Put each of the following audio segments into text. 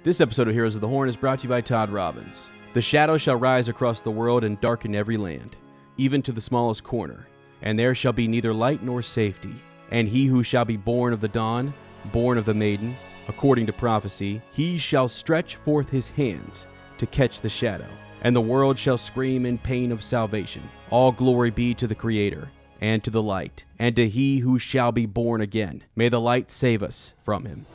This episode of Heroes of the Horn is brought to you by Todd Robbins. The shadow shall rise across the world and darken every land, even to the smallest corner, and there shall be neither light nor safety. And he who shall be born of the dawn, born of the Maiden, according to prophecy, he shall stretch forth his hands to catch the shadow, and the world shall scream in pain of salvation. All glory be to the Creator, and to the light, and to he who shall be born again. May the light save us from him.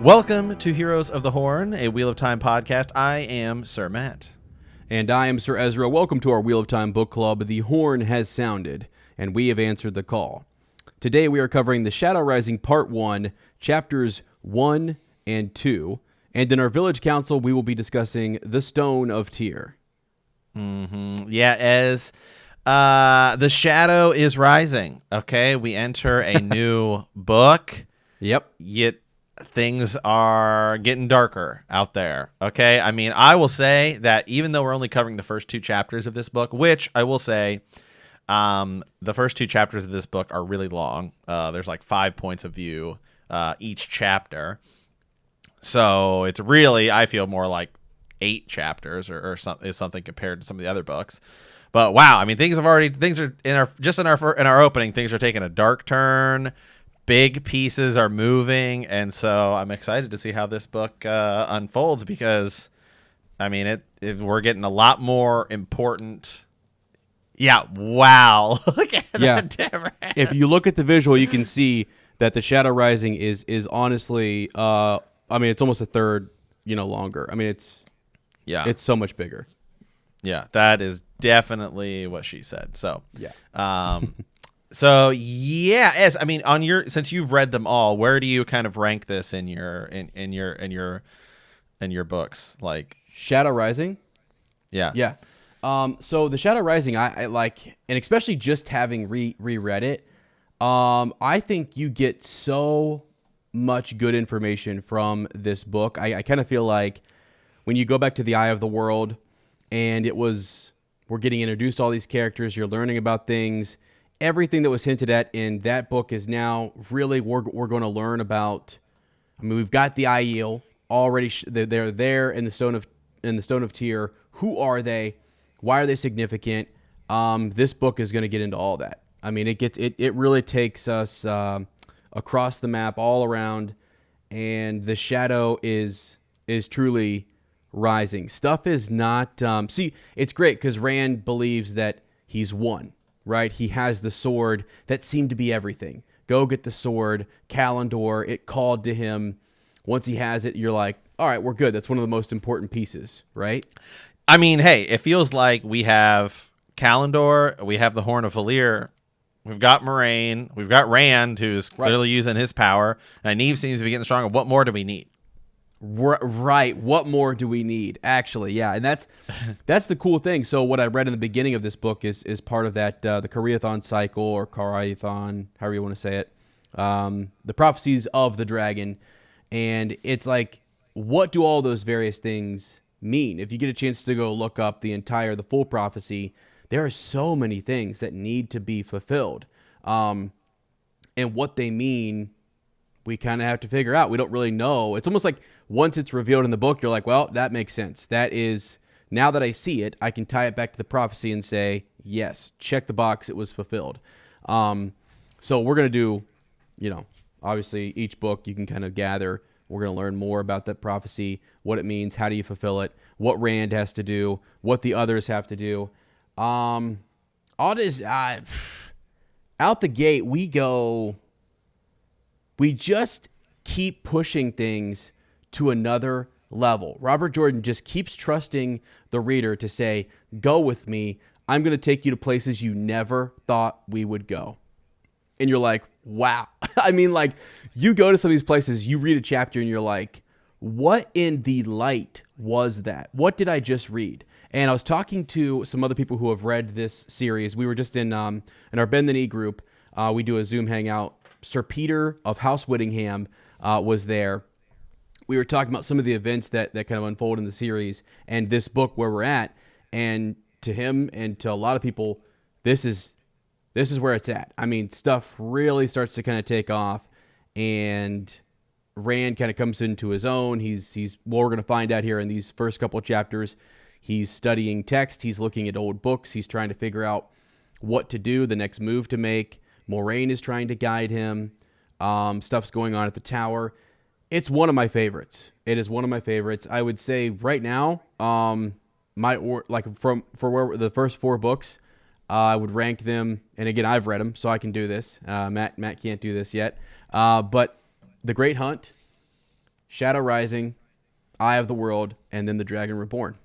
Welcome to Heroes of the Horn, a Wheel of Time podcast. I am Sir Matt. And I am Sir Ezra. Welcome to our Wheel of Time book club. The horn has sounded, and we have answered the call. Today we are covering The Shadow Rising Part 1, Chapters 1 and 2. And in our Village Council, we will be discussing The Stone of Tyr. Yeah, as the shadow is rising, okay? We enter a new book. Yep. Yet things are getting darker out there, okay? I mean, I will say that even though we're only covering the first two chapters of this book, which I will say the first two chapters of this book are really long. There's like 5 points of view each chapter. So it's really, I feel, more like 8 chapters or something compared to some of the other books. But wow, I mean, things are in our opening, things are taking a dark turn. Big pieces are moving, and so I'm excited to see how this book unfolds because, I mean, we're getting a lot more important. Yeah, wow. Look at the difference. If you look at the visual, you can see that the Shadow Rising is honestly, I mean, it's almost a third, longer. I mean, it's so much bigger. Yeah, that is definitely what she said. So, yeah. So yes, I mean, since you've read them all, where do you kind of rank this in your books? Like Shadow Rising? Yeah. So the Shadow Rising, I like, and especially just having reread it, I think you get so much good information from this book. I kind of feel like when you go back to the Eye of the World, and we're getting introduced to all these characters, you're learning about things. Everything that was hinted at in that book is now really we're going to learn about. I mean, we've got the Aiel already. They're there in the Stone of Tyr. Who are they? Why are they significant? This book is going to get into all that. I mean, it really takes us across the map all around, and the shadow is truly rising. Stuff is not. See, it's great because Rand believes that he's won. Right? He has the sword that seemed to be everything. Go get the sword. Kalendor, it called to him. Once he has it, you're like, all right, we're good. That's one of the most important pieces, right? I mean, hey, it feels like we have Kalendor, we have the Horn of Valir, we've got Moraine, we've got Rand, who's clearly using his power, and Nynaeve seems to be getting stronger. What more do we need? Right. What more do we need? Actually, yeah, and that's the cool thing. So what I read in the beginning of this book is part of that the Karaethon cycle or Karaethon, however you want to say it, the Prophecies of the Dragon, and it's like, what do all those various things mean? If you get a chance to go look up the full prophecy, there are so many things that need to be fulfilled, and what they mean, we kind of have to figure out. We don't really know. It's almost like once it's revealed in the book, you're like, well, that makes sense. That is, now that I see it, I can tie it back to the prophecy and say, yes, check the box, it was fulfilled. So we're going to do, obviously each book you can kind of gather. We're going to learn more about that prophecy, what it means, how do you fulfill it, what Rand has to do, what the others have to do. Out the gate, we just keep pushing things to another level. Robert Jordan just keeps trusting the reader to say, go with me. I'm going to take you to places you never thought we would go. And you're like, wow. I mean, like, you go to some of these places, you read a chapter, and you're like, what in the light was that? What did I just read? And I was talking to some other people who have read this series. We were just in our Bend the Knee group. We do a Zoom hangout. Sir Peter of House Whittingham was there. we were talking about some of the events that kind of unfold in the series and this book where we're at. And to him and to a lot of people, this is where it's at. I mean, stuff really starts to kind of take off, and Rand kind of comes into his own. He's well, we're going to find out here in these first couple of chapters. He's studying text. He's looking at old books. He's trying to figure out what to do, the next move to make. Moraine is trying to guide him. Stuff's going on at the tower. It's one of my favorites. It is one of my favorites. I would say right now, for where the first 4 books, I would rank them. And again, I've read them, so I can do this. Matt can't do this yet. But The Great Hunt, Shadow Rising, Eye of the World, and then The Dragon Reborn.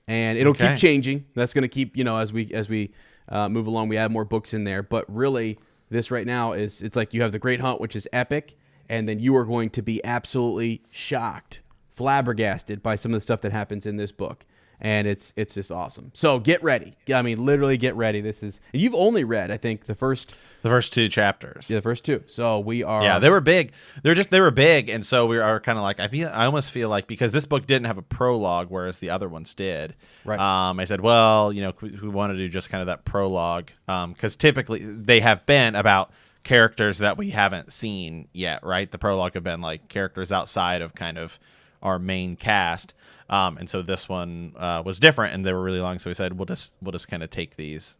And it'll keep changing. That's going to keep, as we move along, we add more books in there. But really, this right now it's like you have The Great Hunt, which is epic. And then you are going to be absolutely shocked, flabbergasted by some of the stuff that happens in this book. And it's just awesome. So get ready. I mean, literally get ready. You've only read, I think, the first 2 chapters. Yeah, the first 2. So we are. Yeah, they were big. They were big, and so we are kind of like I almost feel like because this book didn't have a prologue, whereas the other ones did. Right. I said, well, we want to do just kind of that prologue, because typically they have been about characters that we haven't seen yet, right? The prologue have been like characters outside of kind of our main cast, and so this one was different, and they were really long. So we said we'll just kind of take these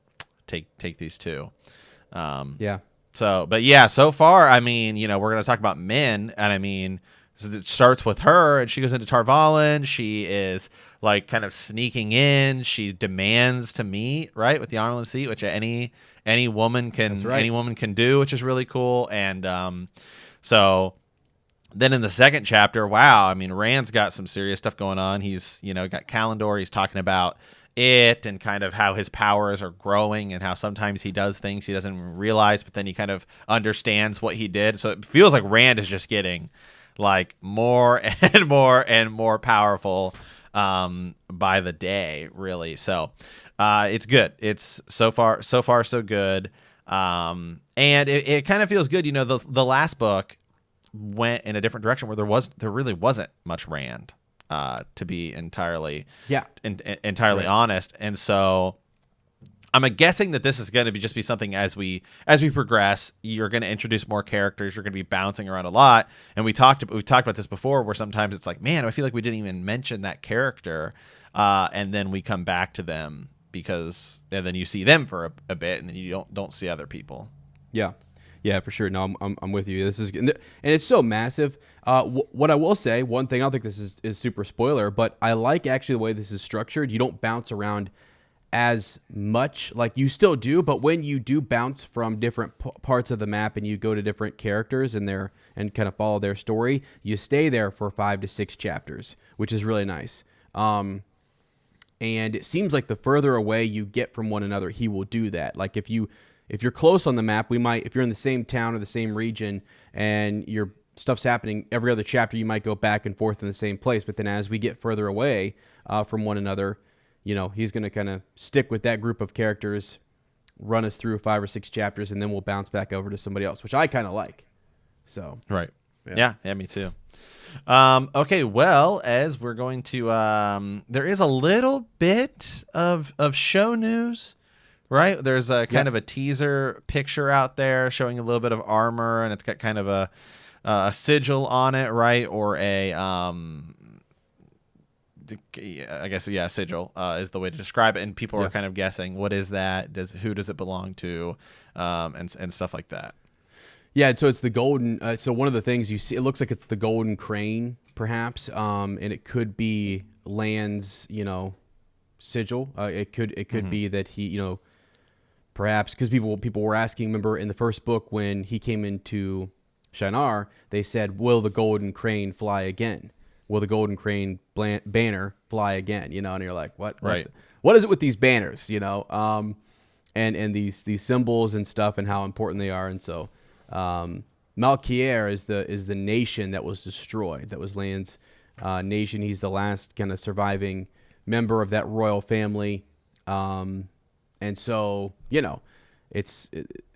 2. Yeah. So, but yeah, so far, I mean, we're gonna talk about men, and I mean, it starts with her, and she goes into Tarvalin. She is like kind of sneaking in. She demands to meet, right, with the Honorland seat, which any woman can do, which is really cool. And so then in the second chapter, wow, I mean, Rand's got some serious stuff going on. He's got Kalendor. He's talking about it and kind of how his powers are growing and how sometimes he does things he doesn't realize, but then he kind of understands what he did. So it feels like Rand is just getting like more and more and more powerful by the day, really. So it's good. It's so far so good. And it kind of feels good. The last book went in a different direction where there really wasn't much Rand, to be entirely honest. And so I'm guessing that this is going to be something as we progress. You're going to introduce more characters. You're going to be bouncing around a lot. And we've talked about this before, where sometimes it's like, man, I feel like we didn't even mention that character, and then we come back to them and then you see them for a bit, and then you don't see other people. Yeah, for sure. No, I'm with you. This is, and it's so massive. What I will say, one thing, I don't think this is super spoiler, but I like actually the way this is structured. You don't bounce around as much, like you still do, but when you do bounce from different parts of the map and you go to different characters and kind of follow their story, you stay there for 5 to 6 chapters, which is really nice. And it seems like the further away you get from one another, he will do that. Like if you're close on the map, if you're in the same town or the same region and your stuff's happening every other chapter, you might go back and forth in the same place. But then as we get further away from one another, he's going to kind of stick with that group of characters, run us through 5 or 6 chapters, and then we'll bounce back over to somebody else, which I kind of like. So right. Yeah, me too. Okay, well, as we're going to, there is a little bit of show news, right? There's a kind of a teaser picture out there showing a little bit of armor, and it's got kind of a sigil on it, right? Or sigil is the way to describe it, and people are kind of guessing, what is that? Who does it belong to? And stuff like that. Yeah, so it's the golden. So one of the things you see, it looks like it's the golden crane, perhaps, and it could be Land's, sigil. It could be that he, perhaps because people were asking. Remember in the first book when he came into Shinar, they said, "Will the golden crane fly again? Will the golden crane banner fly again?" And you're like, "What? Right? What is it with these banners? And these symbols and stuff, and how important they are, and so." Malkier is the nation that was destroyed. That was Land's nation. He's the last kind of surviving member of that royal family, and so it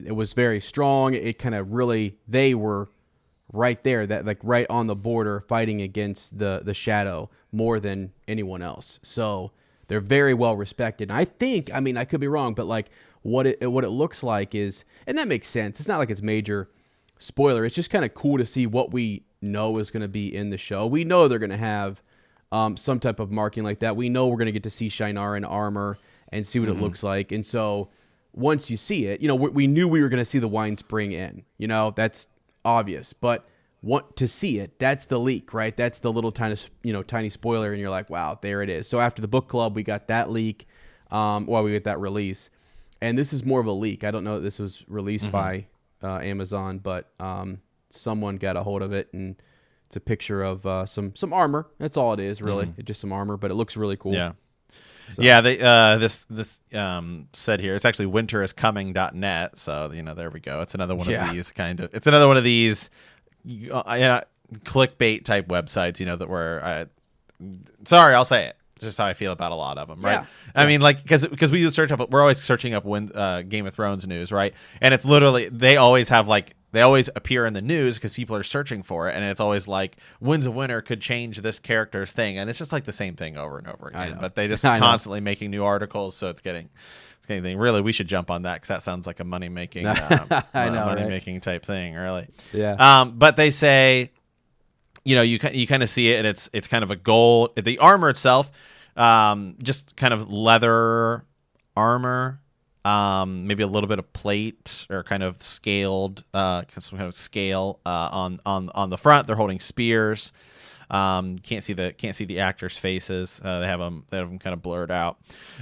was very strong. It kind of really, they were right there, that like right on the border, fighting against the shadow more than anyone else. So they're very well respected. And I think, I mean, I could be wrong, but like what it looks like is, and that makes sense. It's not like it's major spoiler. It's just kind of cool to see what we know is going to be in the show. We know they're going to have some type of marking like that. We know we're going to get to see Shinar in armor and see what it looks like. And so once you see it, you know, we knew we were going to see the Wine Spring Inn. You know, that's obvious. But want to see it, that's the leak, right? That's the little tiny spoiler, and you're like, wow, there it is. So after the book club, we got that leak, we got that release. And this is more of a leak. I don't know that this was released by Amazon, but someone got a hold of it, and it's a picture of some armor. That's all it is, really. It's just some armor, but it looks really cool. Yeah. So. Yeah, they this said here, it's actually winteriscoming.net, so you know, there we go. It's another one of these it's another one of these clickbait type websites, you know, that were sorry, I'll say it. It's just how I feel about a lot of them, right? Yeah. I mean, like, because we search up, we're always searching up Game of Thrones news, right? And it's literally, they always appear in the news because people are searching for it, and it's always like, Winds of Winter could change this character's thing, and it's just like the same thing over and over again. But they just constantly making new articles, so it's getting really, we should jump on that because that sounds like a money making making type thing, really. Yeah. But they say, you know, you kind of see it, and it's kind of a gold. The armor itself, just kind of leather armor. Maybe a little bit of plate or kind of scaled, some kind of scale on the front. They're holding spears. Can't see the actors' faces. They have them kind of blurred out.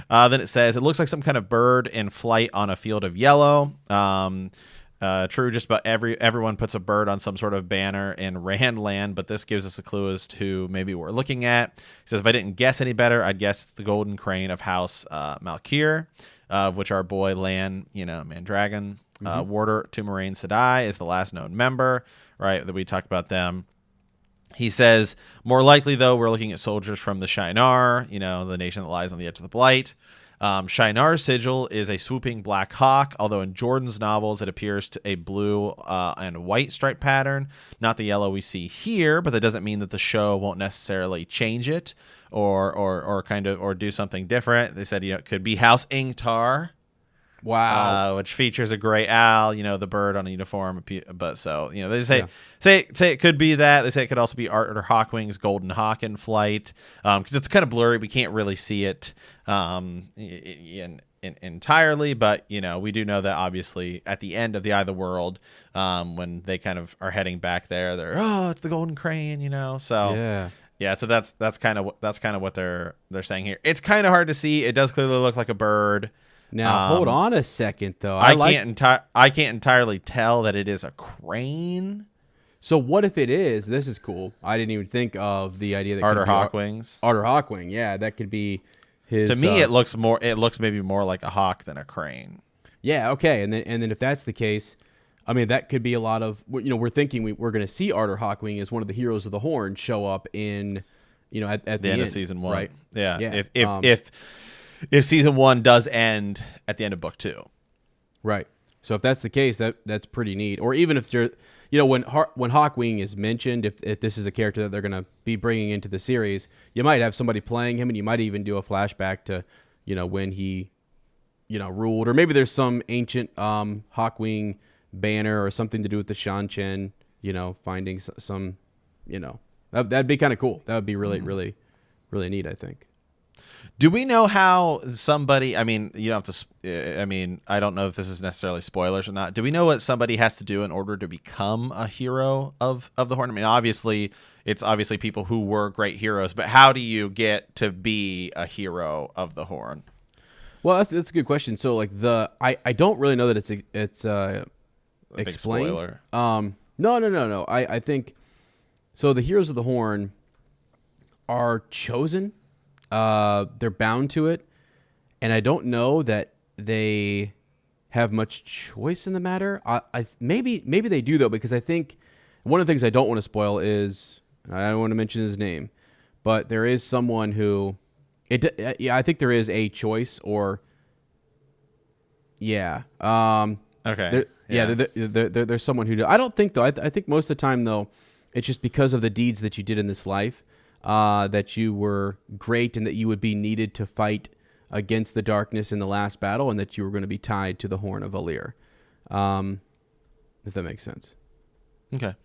Then it says it looks like some kind of bird in flight on a field of yellow. True, just about everyone puts a bird on some sort of banner in Randland, but this gives us a clue as to maybe what we're looking at. It says, if I didn't guess any better, I'd guess the golden crane of House Malkir, of which our boy Lan, Mandragon, warder to Moraine Sedai, is the last known member, right? That we talked about them. He says, more likely, though, we're looking at soldiers from the Shinar, the nation that lies on the edge of the Blight. Shinar's sigil is a swooping black hawk, although in Jordan's novels it appears to a blue and white stripe pattern, not the yellow we see here, but that doesn't mean that the show won't necessarily change it or do something different. They said, it could be House Ingtar. Wow. Which features a gray owl, the bird on a uniform. But so, they say it could be that. They say it could also be Arthur Hawkwing's Golden Hawk in flight, because it's kind of blurry. We can't really see it entirely, but we do know that obviously at the end of the Eye of the World, when they kind of are heading back there, they're it's the Golden Crane, So yeah, so that's kind of what they're saying here. It's kind of hard to see. It does clearly look like a bird. Now, hold on a second, though. I can't entirely tell that it is a crane. So what if it is? This is cool. I didn't even think of the idea that Arthur Hawkwing's. Arthur Hawkwing, yeah, that could be his. To me, it looks maybe more like a hawk than a crane. Yeah. Okay. And then if that's the case, I mean, that could be a lot of we're thinking we're going to see Arthur Hawkwing as one of the heroes of the Horn show up in at the end of season 1, right? Yeah. If season 1 does end at the end of book 2. Right. So if that's the case, that's pretty neat. Or even if you're, when Hawkwing is mentioned, if this is a character that they're going to be bringing into the series, you might have somebody playing him, and you might even do a flashback to, when he, ruled. Or maybe there's some ancient Hawkwing banner or something to do with the Shan-Chen, finding some, that'd be kind of cool. That would be really, really, really neat, I think. Do we know how somebody, I mean, you don't have to, I don't know if this is necessarily spoilers or not. Do we know what somebody has to do in order to become a hero of the Horn? I mean, obviously, it's people who were great heroes, but how do you get to be a hero of the Horn? Well, that's a good question. So, like, I don't really know that it's a explained. Big spoiler. No. I think, so the heroes of the Horn are chosen. They're bound to it, and I don't know that they have much choice in the matter. Maybe they do, though, because I think one of the things I don't want to spoil is, I don't want to mention his name, but there is someone who I think there is a choice, or okay. Yeah, there's someone who. I don't think though. I think most of the time though, it's just because of the deeds that you did in this life, that you were great and that you would be needed to fight against the darkness in the last battle, and that you were going to be tied to the horn of Valir. If that makes sense. Okay.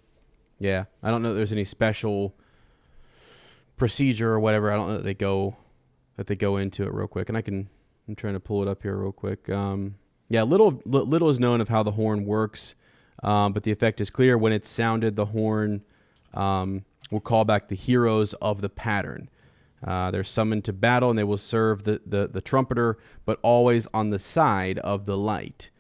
Yeah, I don't know if there's any special procedure or whatever. I don't know that they go into it real quick, and I'm trying to pull it up here real quick. Yeah, little is known of how the horn works, but the effect is clear. When it's sounded, the horn will call back the heroes of the pattern. They're summoned to battle, and they will serve the trumpeter, but always on the side of the light.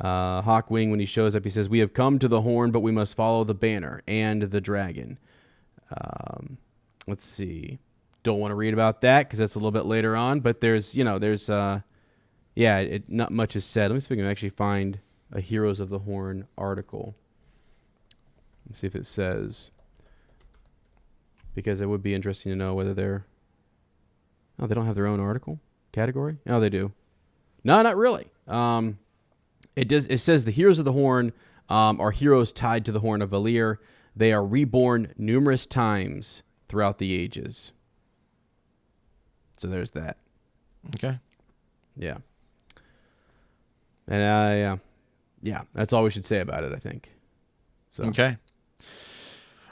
Hawkwing, when he shows up, he says, "We have come to the horn, but we must follow the banner and the dragon." Let's see. Don't want to read about that because that's a little bit later on, but there's not much is said. Let me see if we can actually find a Heroes of the Horn article. Let's see if it says, because it would be interesting to know whether they don't have their own article category. Oh, they do. No, not really. It says the Heroes of the Horn are heroes tied to the Horn of Valir. They are reborn numerous times throughout the ages. So there's that. Okay. Yeah. And yeah, that's all we should say about it, I think. So okay.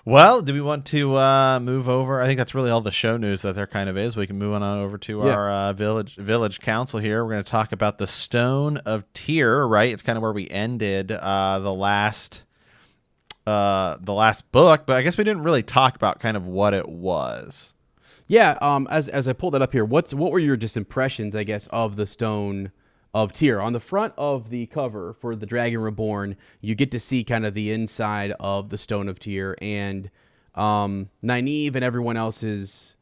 Well, do we want to move over? I think that's really all the show news that there kind of is. We can move on over to our village council here. We're going to talk about the Stone of Tyr, right? It's kind of where we ended the last book, but I guess we didn't really talk about kind of what it was. Yeah, as I pulled that up here, what were your just impressions, I guess, of the Stone of Tyr? On the front of the cover for the Dragon Reborn, you get to see kind of the inside of the Stone of Tyr, and Nynaeve and everyone else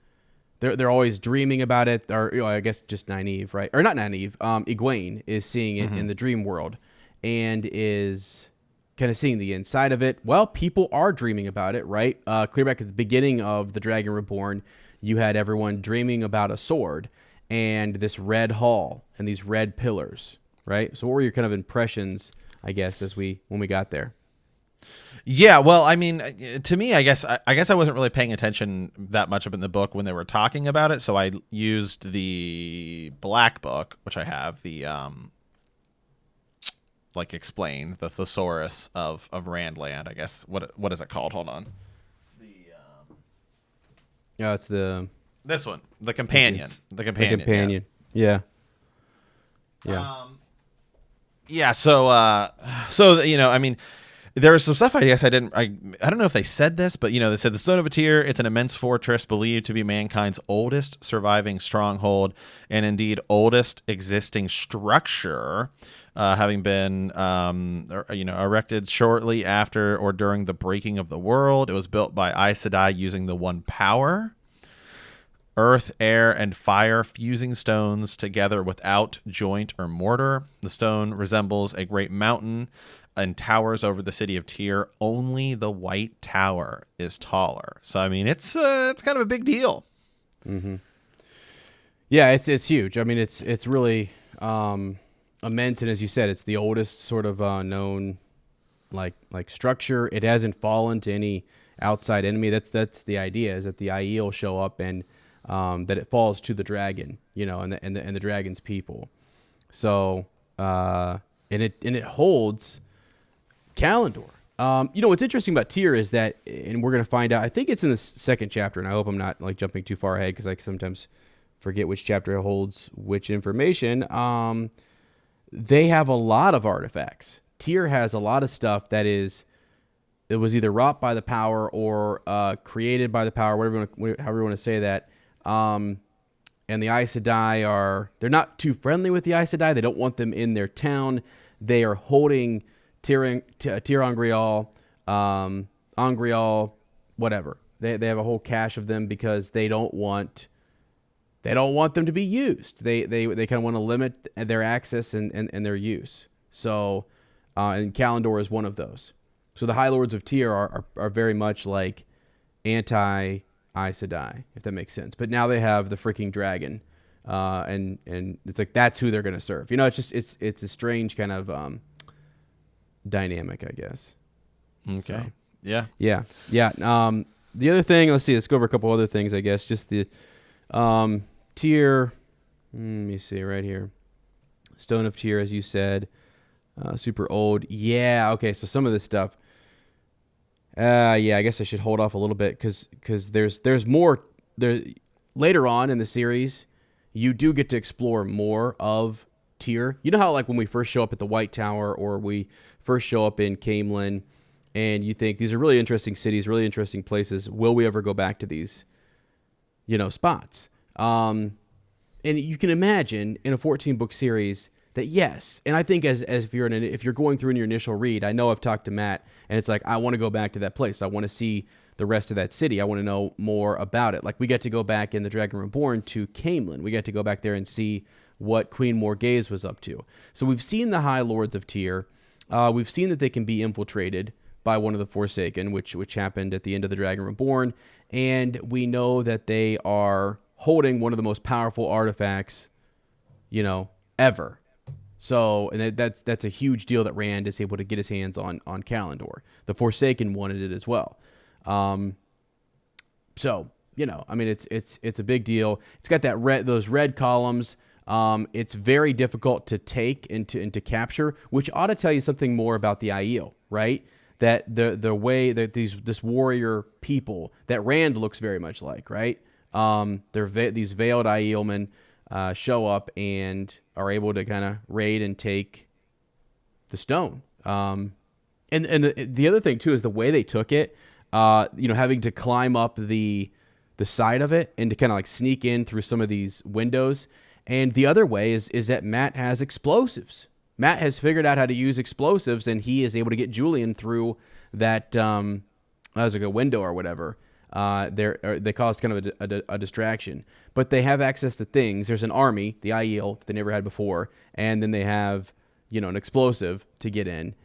they're always dreaming about it, or I guess just Nynaeve, right? Or not Nynaeve, Egwene is seeing it in the dream world and is kind of seeing the inside of it. Well, people are dreaming about it, right? Clear back at the beginning of the Dragon Reborn, you had everyone dreaming about a sword and this red hall and these red pillars, right? So what were your kind of impressions, I guess, when we got there? Yeah, well, I mean, to me, I guess I wasn't really paying attention that much up in the book when they were talking about it, so I used the black book, which I have, the explain the thesaurus of Randland, I guess. What is it called? Hold on. It's this one, the companion. The companion. Yeah. Yeah. So I mean, there was some stuff I guess I don't know if they said this, but they said the Stone of Tyr, it's an immense fortress believed to be mankind's oldest surviving stronghold and indeed oldest existing structure, having been erected shortly after or during the breaking of the world. It was built by Aes Sedai using the one power, earth, air, and fire fusing stones together without joint or mortar. The stone resembles a great mountain and towers over the city of Tyr. Only the White Tower is taller. So I mean, it's kind of a big deal. Mm-hmm. Yeah, it's huge. I mean, it's really immense, and as you said, it's the oldest sort of known like structure. It hasn't fallen to any outside enemy. That's the idea, is that the Aiel will show up and that it falls to the dragon, and the dragon's people. So and it holds Kalendor. What's interesting about Tyr is that, and we're going to find out, I think it's in the second chapter, and I hope I'm not jumping too far ahead because I sometimes forget which chapter holds which information. They have a lot of artifacts. Tyr has a lot of stuff that was either wrought by the power or created by the power, however you want to say that. And the Aes Sedai they're not too friendly with the Aes Sedai. They don't want them in their town. They are holding Tyr Angreal, whatever. They have a whole cache of them because they don't want them to be used. They kind of want to limit their access and their use. So, and Kalendor is one of those. So the High Lords of Tyr are very much like anti Aes Sedai, if that makes sense. But now they have the freaking dragon, and it's like that's who they're going to serve. It's just it's a strange kind of dynamic, I guess. Okay. So, Yeah. yeah. The other thing, let's see. Let's go over a couple other things, I guess. Just the tier. Let me see right here. Stone of Tier, as you said, super old. Yeah. Okay. So some of this stuff. I guess I should hold off a little bit because there's more there later on in the series. You do get to explore more of Tyr. You know how like when we first show up at the White Tower or we first show up in Camelin, and you think these are really interesting cities, really interesting places. Will we ever go back to these, spots? And you can imagine in a 14-book series that yes, and I think as if you're going through in your initial read, I know I've talked to Matt, and it's like I want to go back to that place. I want to see the rest of that city. I want to know more about it. Like we get to go back in The Dragon Reborn to Camelin. We get to go back there and see what Queen Morgase was up to. So we've seen the High Lords of Tyr. We've seen that they can be infiltrated by one of the Forsaken, which happened at the end of The Dragon Reborn, and we know that they are holding one of the most powerful artifacts, ever. So, and that's a huge deal that Rand is able to get his hands on Kalandor. The Forsaken wanted it as well. So, it's a big deal. It's got those red columns. It's very difficult to take and to capture, which ought to tell you something more about the Aiel, right? That the way that this warrior people that Rand looks very much like, right? These veiled Aielmen show up and are able to kind of raid and take the stone. And the other thing too is the way they took it. Having to climb up the side of it and to kind of like sneak in through some of these windows. And the other way is that Matt has explosives. Matt has figured out how to use explosives, and he is able to get Julian through that as like a window or whatever. They caused kind of a distraction, but they have access to things. There's an army, the Aiel, that they never had before, and then they have an explosive to get in,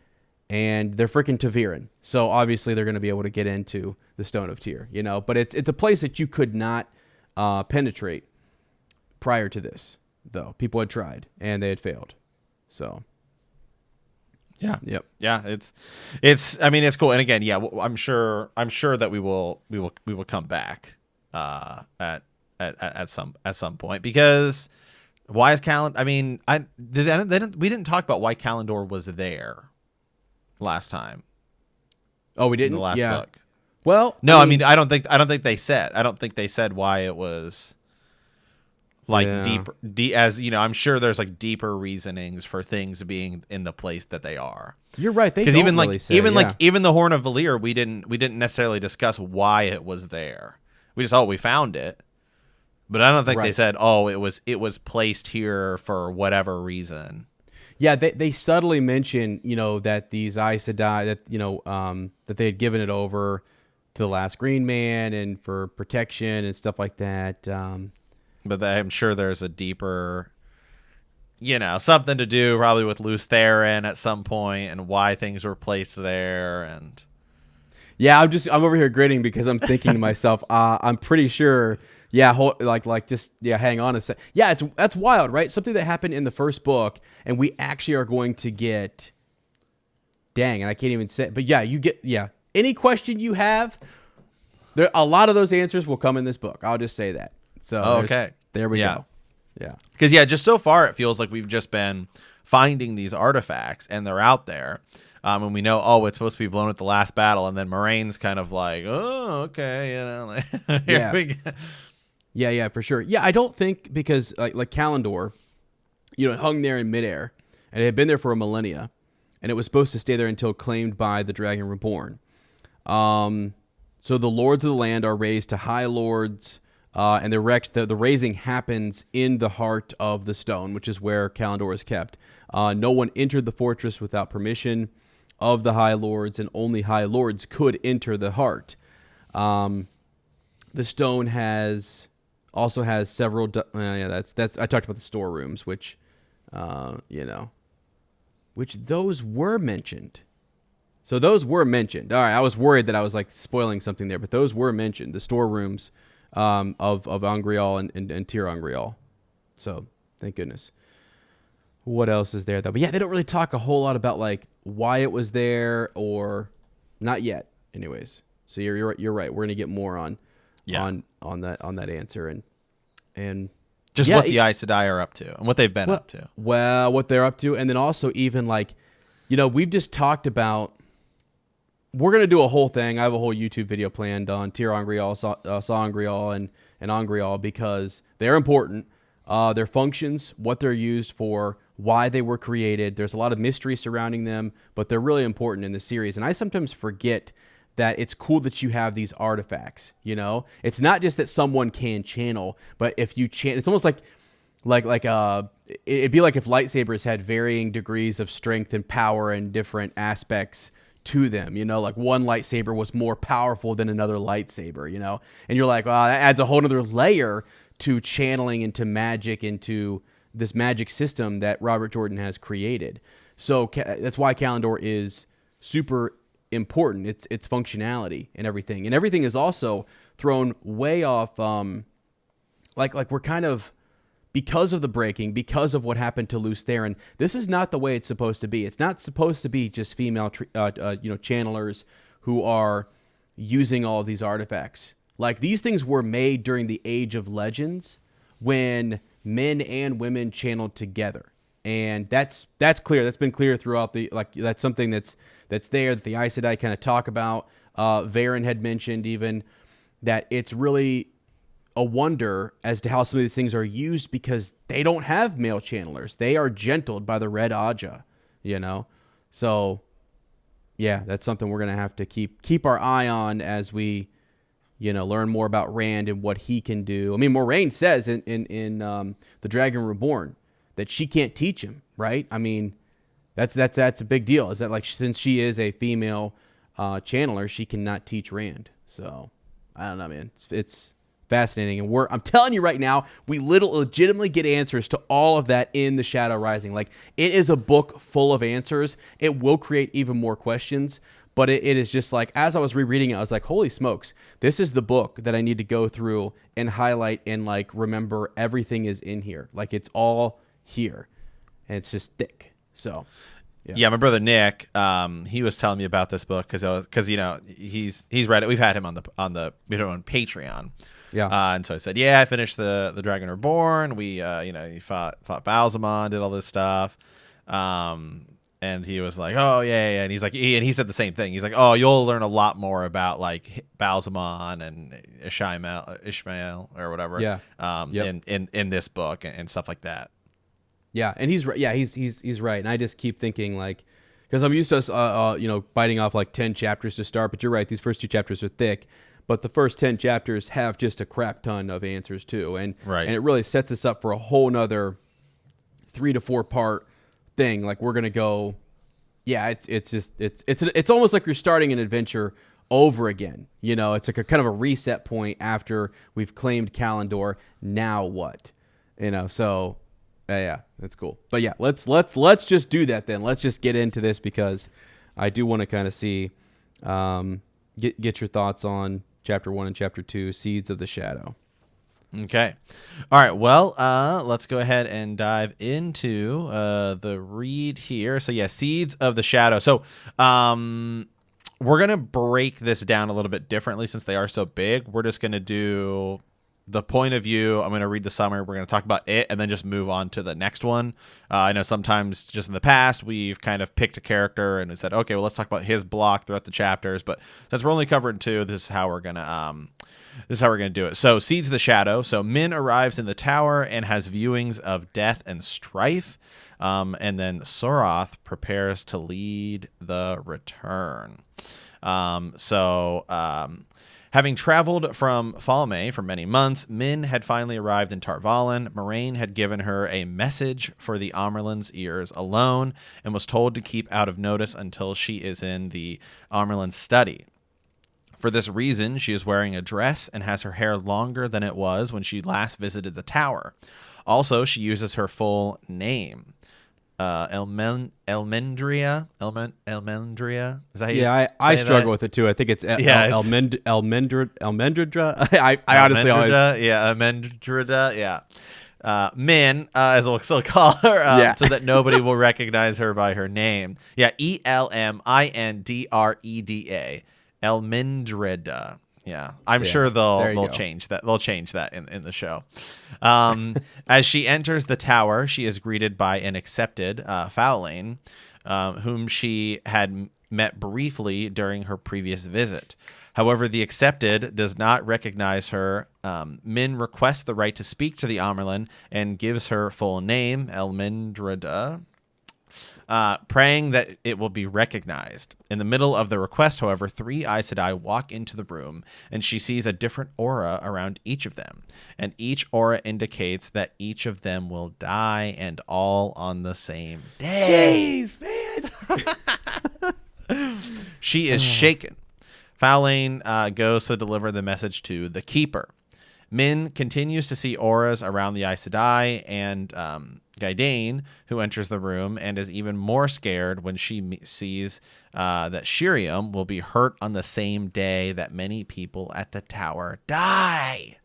and they're freaking Taviran. So obviously they're going to be able to get into the Stone of Tyr, But it's a place that you could not penetrate prior to this, though. People had tried and they had failed. So. Yeah. Yep. Yeah. It's. I mean, it's cool. And again, yeah, I'm sure that we will come back at some point, because why is Kalandor? I mean, we didn't talk about why Kalandor was there last time. Oh, we didn't. In the last book. Well, no, I mean, I don't think they said. I don't think they said why it was. Like deep, as I'm sure there's like deeper reasonings for things being in the place that they are. You're right. Because even the Horn of Valir, we didn't necessarily discuss why it was there. We just we found it, but I don't think they said it was placed here for whatever reason. Yeah, they subtly mention that these Aes Sedai that they had given it over to the last Green Man and for protection and stuff like that. But I'm sure there's a deeper, something to do probably with Lews Therin at some point and why things were placed there. And yeah, I'm over here grinning because I'm thinking to myself, I'm pretty sure. Yeah, hang on a sec. Yeah, that's wild, right? Something that happened in the first book, and we actually are going to get. Dang, and I can't even say. But yeah, any question you have, a lot of those answers will come in this book. I'll just say that. So okay, there we go. Yeah, because just so far it feels like we've just been finding these artifacts and they're out there, and we know it's supposed to be blown at the last battle, and then Moraine's kind of like, oh, okay, here we go. Yeah, for sure. Yeah, I don't think because like Kalandor, it hung there in midair, and it had been there for a millennia, and it was supposed to stay there until claimed by the Dragon Reborn. So the lords of the land are raised to high lords. And the raising happens in the heart of the stone, which is where Kalandor is kept. No one entered the fortress without permission of the High Lords, and only High Lords could enter the heart. The stone also has several. That's I talked about the storerooms, which those were mentioned. So those were mentioned. All right, I was worried that I was like spoiling something there, but those were mentioned. The storerooms. Of Angreal and Tir Angreal. So, thank goodness. What else is there though? But yeah, they don't really talk a whole lot about like why it was there or not yet. Anyways, so you're right. We're gonna get more on that answer and just what the Aes Sedai are up to and what they've been up to. Well, what they're up to, and then also even like, we've just talked about. We're gonna do a whole thing. I have a whole YouTube video planned on Tir Angreal, Sangreal, and Angreal because they're important. Their functions, what they're used for, why they were created. There's a lot of mystery surrounding them, but they're really important in the series. And I sometimes forget that it's cool that you have these artifacts. It's not just that someone can channel, but if you channel, it's almost like it'd be like if lightsabers had varying degrees of strength and power and different aspects to them. Like one lightsaber was more powerful than another lightsaber. And you're like, wow, that adds a whole other layer to channeling into magic, into this magic system that Robert Jordan has created. So that's why Kalandor is super important. Its functionality and everything. And everything is also thrown way off. Like we're kind of, because of the breaking, because of what happened to Lews Therin, this is not the way it's supposed to be. It's not supposed to be just female, channelers who are using all of these artifacts. Like, these things were made during the Age of Legends when men and women channeled together. And that's clear. That's been clear throughout that's something that's there that the Aes Sedai kind of talk about. Varen had mentioned even that it's really a wonder as to how some of these things are used because they don't have male channelers. They are gentled by the Red Aja, So, yeah, that's something we're going to have to keep our eye on as we learn more about Rand and what he can do. I mean, Moraine says in The Dragon Reborn that she can't teach him, right? I mean, that's a big deal. Is that like since she is a female channeler, she cannot teach Rand. So I don't know, man. It's fascinating, and I'm telling you right now, we legitimately get answers to all of that in The Shadow Rising. Like, it is a book full of answers. It will create even more questions. But it is just like, as I was rereading it, I was like, holy smokes, this is the book that I need to go through and highlight and like remember everything is in here. Like, it's all here. And it's just thick. So, yeah, my brother Nick, he was telling me about this book because he's read it. We've had him on Patreon. Yeah. And so I said, yeah, I finished the Dragon Reborn. We he fought Balsamon, did all this stuff. And he was like, oh, yeah. And he's like, and he said the same thing. He's like, oh, you'll learn a lot more about like Balsamon and Ishmael or whatever. Yeah. In this book and stuff like that. Yeah. And he's right. Yeah, he's right. And I just keep thinking like, because I'm used to us, biting off like 10 chapters to start. But you're right. These first 2 chapters are thick. But the first 10 chapters have just a crap ton of answers too. And it really sets us up for a whole nother 3 to 4 part thing. Like, we're gonna go, it's almost like you're starting an adventure over again. It's like a kind of a reset point after we've claimed Kalandor. Now what? So yeah, that's cool. But yeah, let's just do that then. Let's just get into this because I do want to kind of see get your thoughts on chapter 1 and chapter 2, Seeds of the Shadow. Okay. All right. Well, let's go ahead and dive into the read here. So yeah, Seeds of the Shadow. So we're going to break this down a little bit differently since they are so big. We're just going to do the point of view. I'm going to read the summary. We're going to talk about it and then just move on to the next one. I know sometimes just in the past, we've kind of picked a character and we said, okay, well, let's talk about his block throughout the chapters. But since we're only covering 2, this is how we're going to do it. So Seeds of the Shadow. So Min arrives in the tower and has viewings of death and strife. And then Soroth prepares to lead the return. Having traveled from Falme for many months, Min had finally arrived in Tar Valon. Moraine had given her a message for the Amerlin's ears alone and was told to keep out of notice until she is in the Amerlin's study. For this reason, she is wearing a dress and has her hair longer than it was when she last visited the tower. Also, she uses her full name. Elmendria. Is that how you say I struggle that? with it too. I think it's Elmendra. I honestly always. Yeah, Elmendrida. Yeah. Min, as we'll still call her, Yeah. so that nobody will recognize her by her name. Yeah, Elmindreda. Elmindreda. Yeah, I'm sure they'll change that. They'll change that in the show. As she enters the tower, she is greeted by an accepted Fowlane, whom she had met briefly during her previous visit. However, the accepted does not recognize her. Min requests the right to speak to the Amerlin and gives her full name, Elmindreda, praying that it will be recognized. In the middle of the request, however, 3 Aes Sedai walk into the room, and she sees a different aura around each of them. And each aura indicates that each of them will die, and all on the same day. Jeez, man. She is shaken. Fowlane goes to deliver the message to the Keeper. Min continues to see auras around the Aes Sedai and Gai'don, who enters the room and is even more scared when she sees that Shiriam will be hurt on the same day that many people at the tower die.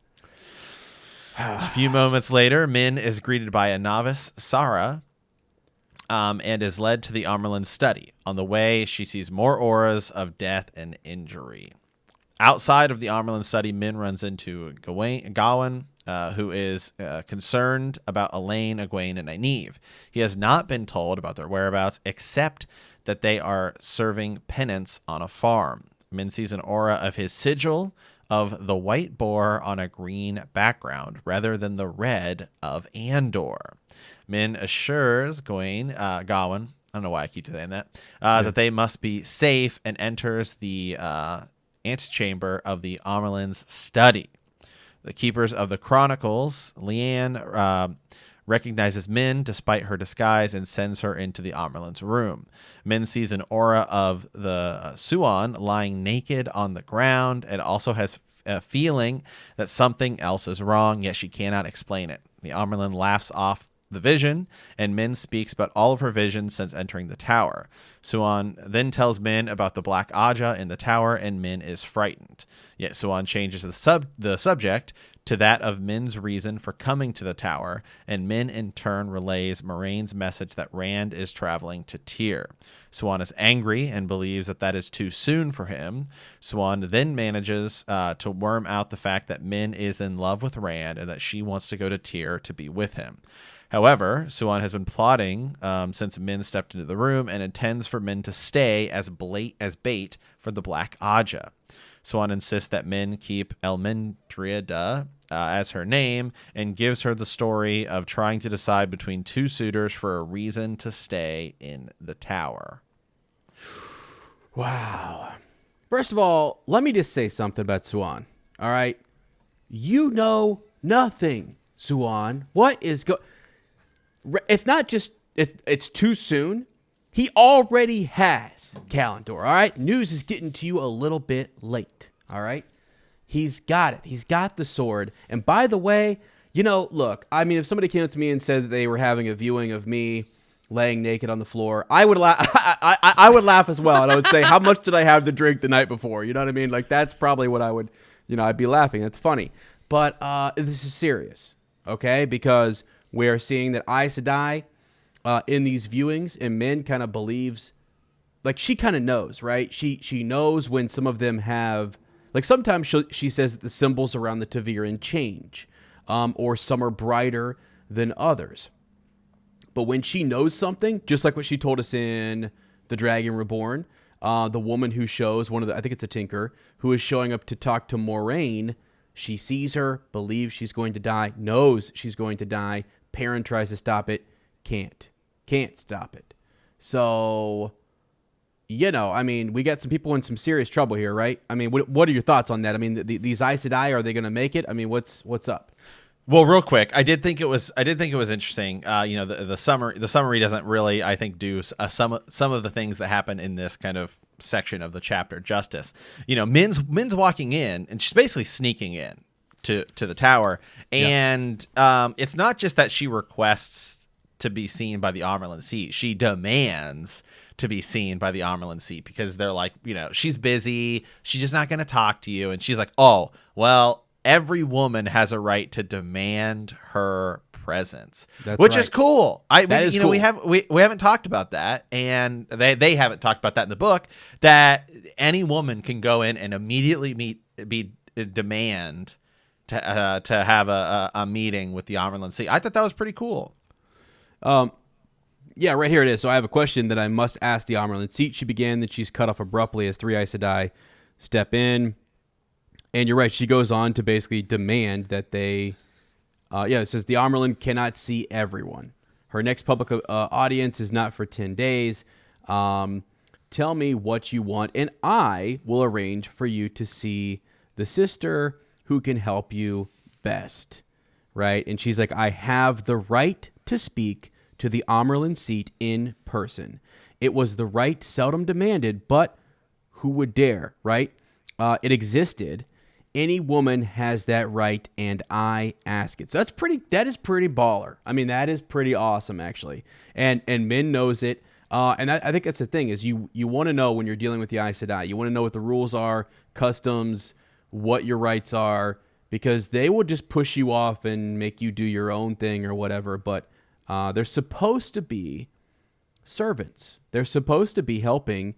A few moments later, Min is greeted by a novice, Sarah, and is led to the Amerlin's study. On the way, she sees more auras of death and injury. Outside of the Amerlin's study, Min runs into Gawain, who is concerned about Elaine, Egwene, and Nynaeve. He has not been told about their whereabouts, except that they are serving penance on a farm. Min sees an aura of his sigil of the white boar on a green background, rather than the red of Andor. Min assures Gawain, I don't know why I keep saying that, that they must be safe, and enters the antechamber of the Amerlin's study. The Keepers of the Chronicles, Leanne, recognizes Min despite her disguise and sends her into the Amerlin's room. Min sees an aura of the Suan lying naked on the ground, and also has a feeling that something else is wrong, yet she cannot explain it. The Amerlin laughs off the vision, and Min speaks about all of her visions since entering the tower. Suan then tells Min about the Black Aja in the tower, and Min is frightened. Yet Suan changes the subject to that of Min's reason for coming to the tower, and Min in turn relays Moraine's message that Rand is traveling to Tyr. Suan is angry and believes that is too soon for him. Suan then manages to worm out the fact that Min is in love with Rand and that she wants to go to Tyr to be with him. However, Suan has been plotting since Min stepped into the room, and intends for Min to stay as bait for the Black Aja. Suan insists that Min keep Elmindreda as her name, and gives her the story of trying to decide between 2 suitors for a reason to stay in the tower. Wow. First of all, let me just say something about Suan. All right? You know nothing, Suan. What is It's not just it's too soon. He already has Calendor, all right? News is getting to you a little bit late, all right? He's got it. He's got the sword. And by the way, look, I mean, if somebody came up to me and said that they were having a viewing of me laying naked on the floor, I would laugh. I would laugh as well, and I would say, how much did I have to drink the night before? You know what I mean? Like, that's probably what I would, I'd be laughing. That's funny. But this is serious, okay? Because we are seeing that Aes Sedai in these viewings, and Min kind of believes, like, she kind of knows, right? She knows when some of them have, like, sometimes she says that the symbols around the Ta'veren change, or some are brighter than others. But when she knows something, just like what she told us in The Dragon Reborn, the woman who shows I think it's a Tinker, who is showing up to talk to Moraine, she sees her, believes she's going to die, knows she's going to die. Perrin tries to stop it, can't stop it. So, I mean, we got some people in some serious trouble here, right? I mean, what are your thoughts on that? I mean, these Aes Sedai, are they going to make it? I mean, what's up? Well, real quick, I did think it was interesting. The summary doesn't really, I think, do some of the things that happen in this kind of section of the chapter justice. Min's walking in, and she's basically sneaking in to the tower, and it's not just that she requests to be seen by the Amerlin Seat. She demands to be seen by the Amerlin Seat, because they're like, she's busy, she's just not going to talk to you, and she's like, oh, well, every woman has a right to demand her presence, That's which right. is cool. Cool. We haven't talked about that, and they haven't talked about that in the book, that any woman can go in and immediately demand to have a meeting with the Amaryllis Sea. I thought that was pretty cool. Yeah, right here it is. So I have a question that I must ask the Amaryllis seat. She began, then she's cut off abruptly as 3 Aes Sedai step in. And you're right. She goes on to basically demand that they, it says the Amaryllis cannot see everyone. Her next public audience is not for 10 days. Tell me what you want, and I will arrange for you to see the sister who can help you best. Right? And she's like, I have the right to speak to the Amaryllis seat in person. It was the right seldom demanded, but who would dare, right? It existed. Any woman has that right, and I ask it. So that is pretty baller. I mean, that is pretty awesome, actually. And Min knows it. And I think that's the thing, is you want to know when you're dealing with the Aes Sedai. You want to know what the rules are, customs, what your rights are, because they will just push you off and make you do your own thing or whatever. But they're supposed to be servants. They're supposed to be helping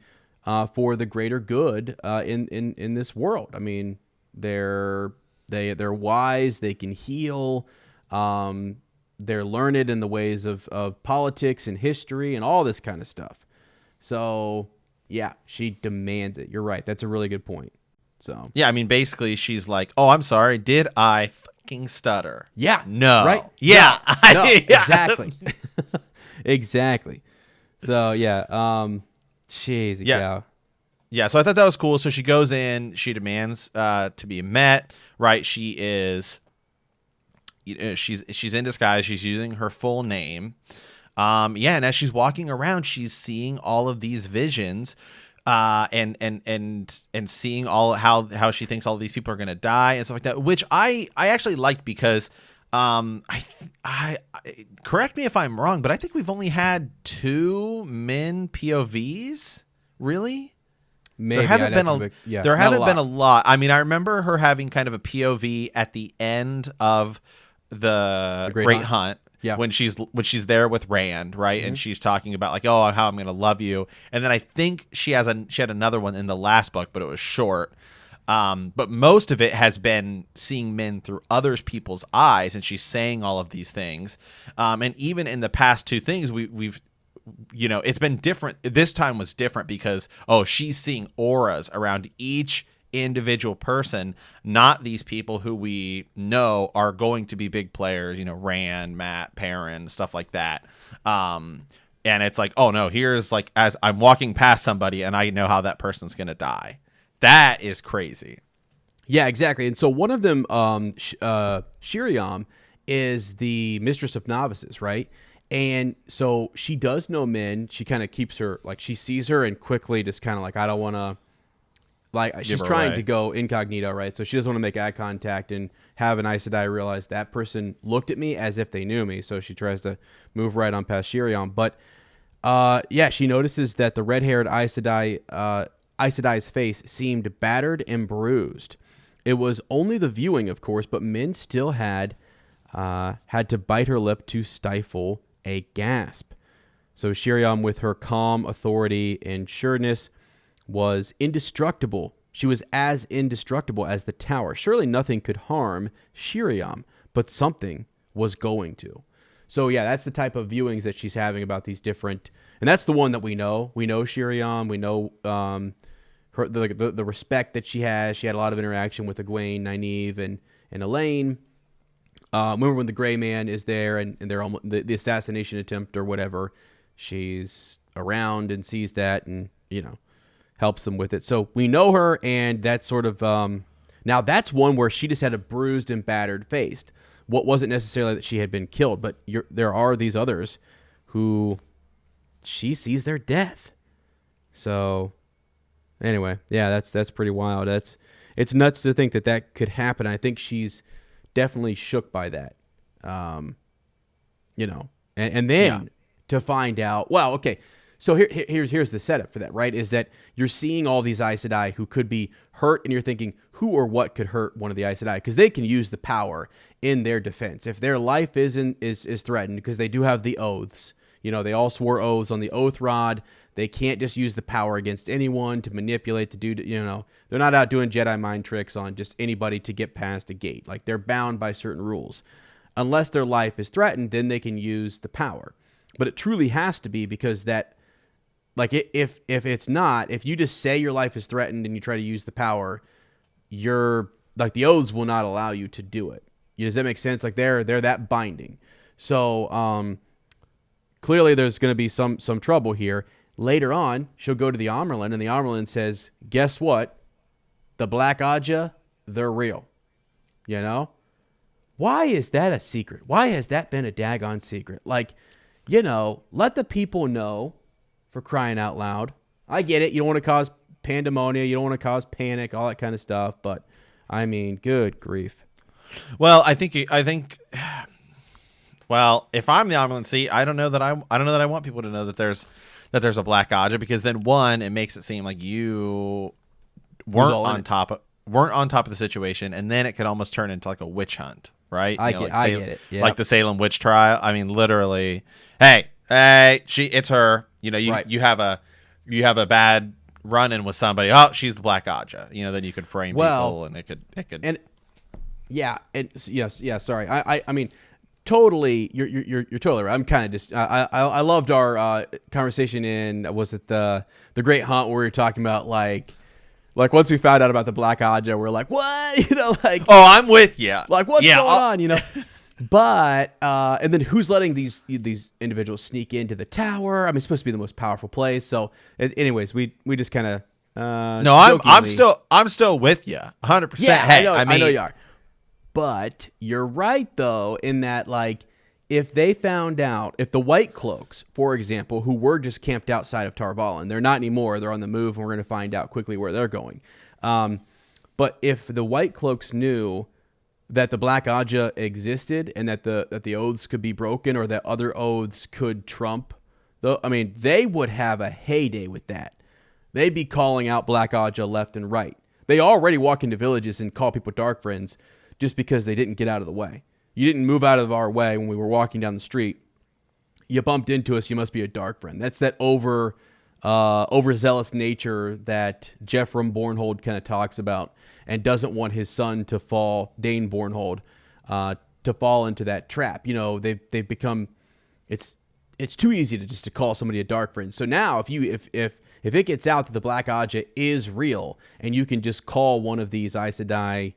for the greater good in this world. I mean, they're wise. They can heal. They're learned in the ways of politics and history and all this kind of stuff. So yeah, she demands it. You're right. That's a really good point. So yeah, I mean, basically, she's like, "Oh, I'm sorry. Did I fucking stutter?" Yeah. No. Right. Yeah. No. Exactly. Exactly. So yeah. Jeez. Yeah. Yeah, so I thought that was cool. So she goes in, she demands to be met, right? She is, she's in disguise. She's using her full name. And as she's walking around, she's seeing all of these visions, and seeing all how she thinks all of these people are gonna die and stuff like that, which I actually liked because, I correct me if I'm wrong, but I think we've only had 2 men POVs, really. Maybe. There haven't been a lot. I mean, I remember her having kind of a POV at the end of the Great Hunt. Yeah. When she's there with Rand, right? Mm-hmm. And she's talking about like, oh, how I'm going to love you. And then I think she had another one in the last book, but it was short. But most of it has been seeing men through others people's eyes, and she's saying all of these things. And even in the past 2 things, we've it's been different. This time was different because, she's seeing auras around each individual person, not these people who we know are going to be big players, Rand, Matt, Perrin, stuff like that. And it's like, oh no, here's like, as I'm walking past somebody and I know how that person's going to die. That is crazy. Yeah, exactly. And so one of them, Shiriam, is the Mistress of Novices, right? And so she does know Min. She kind of keeps her, like, she sees her and quickly just kind of like, I don't want to, like, she's trying to go incognito, right? So she doesn't want to make eye contact and have an Aes Sedai realize that person looked at me as if they knew me. So she tries to move right on past Shiriam. But she notices that the red-haired Aes Sedai's face seemed battered and bruised. It was only the viewing, of course, but Min still had to bite her lip to stifle a gasp. So Shiriam, with her calm authority and sureness, was indestructible. She was as indestructible as the tower. Surely nothing could harm Shiriam, but something was going to. So yeah, that's the type of viewings that she's having about these different, and that's the one that we know. We know Shiriam. We know the respect that she has. She had a lot of interaction with Egwene, Nynaeve, and Elaine. Remember when the Gray Man is there and they're almost the assassination attempt or whatever, she's around and sees that and, helps them with it. So we know her, and that's sort of, now that's one where she just had a bruised and battered face. What wasn't necessarily that she had been killed, but there are these others who she sees their death. So anyway, yeah, that's pretty wild. It's nuts to think that could happen. I think she's definitely shook by that, and then to find out, well, okay, so here's the setup for that, right? Is that you're seeing all these Aes Sedai who could be hurt, and you're thinking, who or what could hurt one of the Aes Sedai, because they can use the power in their defense if their life is threatened, because they do have the oaths. They all swore oaths on the oath rod. They can't just use the power against anyone to manipulate, to do, they're not out doing Jedi mind tricks on just anybody to get past a gate. Like, they're bound by certain rules. Unless their life is threatened, then they can use the power. But it truly has to be, because that, like, if it's not, if you just say your life is threatened and you try to use the power, you're, like, the oaths will not allow you to do it. Does that make sense? Like, they're that binding. So, clearly there's going to be some trouble here. Later on, she'll go to the Amerlin, and the Amerlin says, guess what? The Black Aja, they're real. Why is that a secret? Why has that been a daggone secret? Like, let the people know, for crying out loud. I get it. You don't want to cause pandemonium. You don't want to cause panic, all that kind of stuff. But, I mean, good grief. Well, I think well, if I'm the Amerlin, I don't know that I want people to know that there's a Black Aja, because then, one, it makes it seem like you weren't on top of the situation, and then it could almost turn into like a witch hunt, right? I get it. Yep. Like the Salem witch trial. I mean, literally, hey, it's her. You have a bad run-in with somebody. Oh, she's the Black Aja. Then you could frame people, and it could. And yes. Sorry. I mean, totally. You're totally right. I'm kind of just. I loved our conversation in, was it the Great Hunt, where we were talking about like once we found out about the Black Aja, we're like, what? Like, oh, I'm with you. Like, what's going on? But and then who's letting these individuals sneak into the tower? I mean, it's supposed to be the most powerful place. So, anyways, we just kind of no, I'm still with you 100%. Yeah, hey, I know you are. But you're right, though, in that, like, if they found out, if the White Cloaks, for example, who were just camped outside of Tar Valon, they're not anymore, they're on the move, and we're going to find out quickly where they're going. But if the White Cloaks knew that the Black Aja existed, and that the oaths could be broken, or that other oaths could trump, they would have a heyday with that. They'd be calling out Black Aja left and right. They already walk into villages and call people dark friends, just because they didn't get out of the way. You didn't move out of our way when we were walking down the street. You bumped into us. You must be a dark friend. That's that overzealous nature that Dane Bornhold kind of talks about, and doesn't want his son to fall, Dane Bornhold, to fall into that trap. They've become, it's too easy to call somebody a dark friend. So now if it gets out that the Black Aja is real, and you can just call one of these Aes Sedai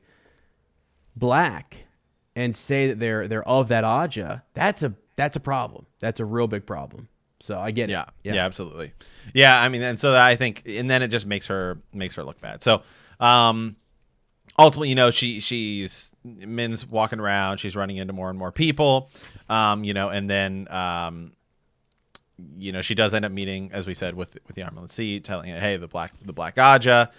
black and say that they're of that Aja, that's a problem. That's a real big problem. So I get it. Yeah, absolutely. Yeah, I mean, and so I think, and then it just makes her look bad. So ultimately, she's Min's walking around, she's running into more and more people, and then she does end up meeting, as we said, with the Amerlin Sea, telling her, hey, the Black Aja.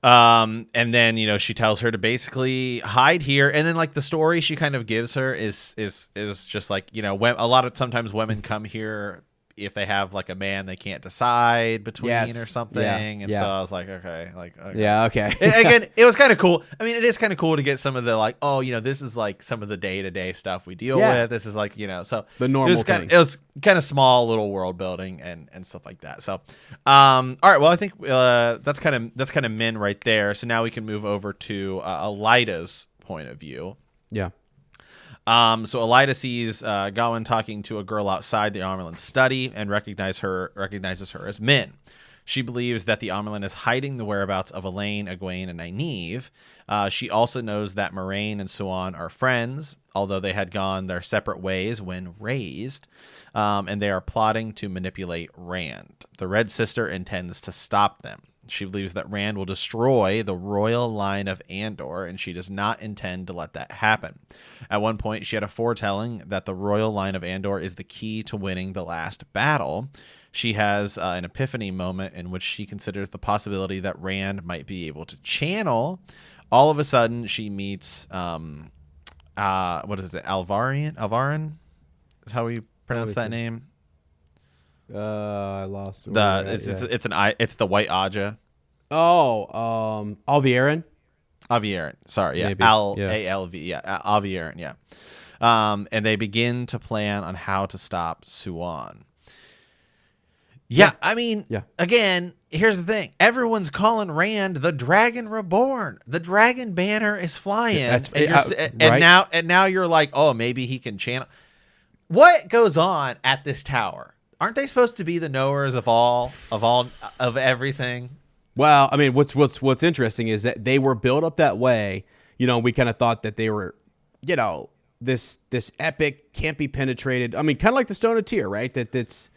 And then, she tells her to basically hide here. And then, like, the story she kind of gives her is just like, a lot of sometimes women come here if they have like a man they can't decide between or something. And so I was like, okay. Yeah. Okay. Again, it was kind of cool. I mean, it is kind of cool to get some of the like, this is like some of the day-to-day stuff we deal with. This is like, so the normal thing. It was kind of small little world building and stuff like that. So, all right. Well, I think that's kind of Min right there. So now we can move over to Elida's point of view. Yeah. So Elida sees Gawain talking to a girl outside the Amerlin study and recognizes her as Min. She believes that the Amerlin is hiding the whereabouts of Elaine, Egwene, and Nynaeve. She also knows that Moraine and Siuan are friends, although they had gone their separate ways when raised, and they are plotting to manipulate Rand. The Red Sister intends to stop them. She believes that Rand will destroy the royal line of Andor, and she does not intend to let that happen. At one point, she had a foretelling that the royal line of Andor is the key to winning the last battle. She has an epiphany moment in which she considers the possibility that Rand might be able to channel. All of a sudden, she meets, what is it, Alvarin? Alvarin is how we pronounce that name. I lost it's the White Aja. Oh, Alviarin. Avi Aaron. Sorry, yeah. Maybe. Alv, yeah. Avi Aaron, yeah. And they begin to plan on how to stop Suan. Yeah, I mean, again, here's the thing. Everyone's calling Rand the Dragon Reborn. The Dragon Banner is flying. And now you're like, oh, maybe he can channel. What goes on at this tower? Aren't they supposed to be the knowers of everything? Well, I mean, what's interesting is that they were built up that way. You know, we kind of thought that they were, you know, this epic, can't be penetrated. I mean, kind of like the Stone of Tyr, right? That it's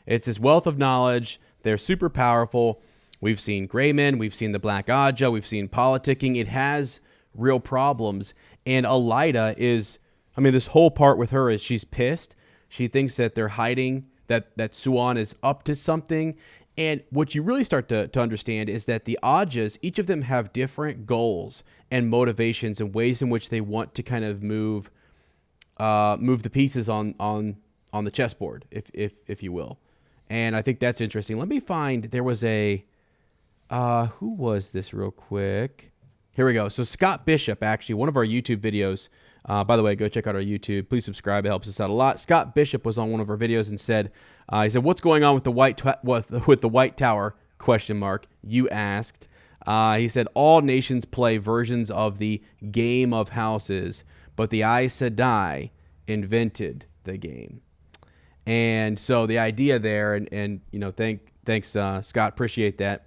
this wealth of knowledge. They're super powerful. We've seen Greymen. We've seen the Black Aja. We've seen politicking. It has real problems. And Elaida is, I mean, this whole part with her is she's pissed. She thinks that they're hiding, that Suan is up to something. And what you really start to understand is that the Ajas, each of them have different goals and motivations and ways in which they want to kind of move the pieces on the chessboard, if you will. And I think that's interesting. Let me find, there was who was this real quick? Here we go. So Scott Bishop, actually, one of our YouTube videos. By the way, go check out our YouTube. Please subscribe. It helps us out a lot. Scott Bishop was on one of our videos and said, "What's going on with the White Tower?" ? You asked. He said, "All nations play versions of the Game of Houses, but the Aes Sedai invented the game." And so the idea there, and you know, thanks Scott, appreciate that.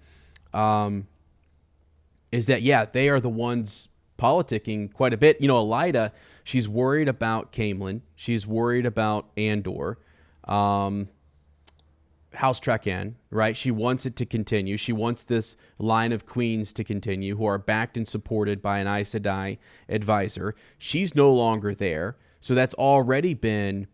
Is that they are the ones politicking quite a bit. You know, Elaida, she's worried about Caemlyn. She's worried about Andor, House Trakan, right? She wants it to continue. She wants this line of queens to continue who are backed and supported by an Aes Sedai advisor. She's no longer there, so that's already been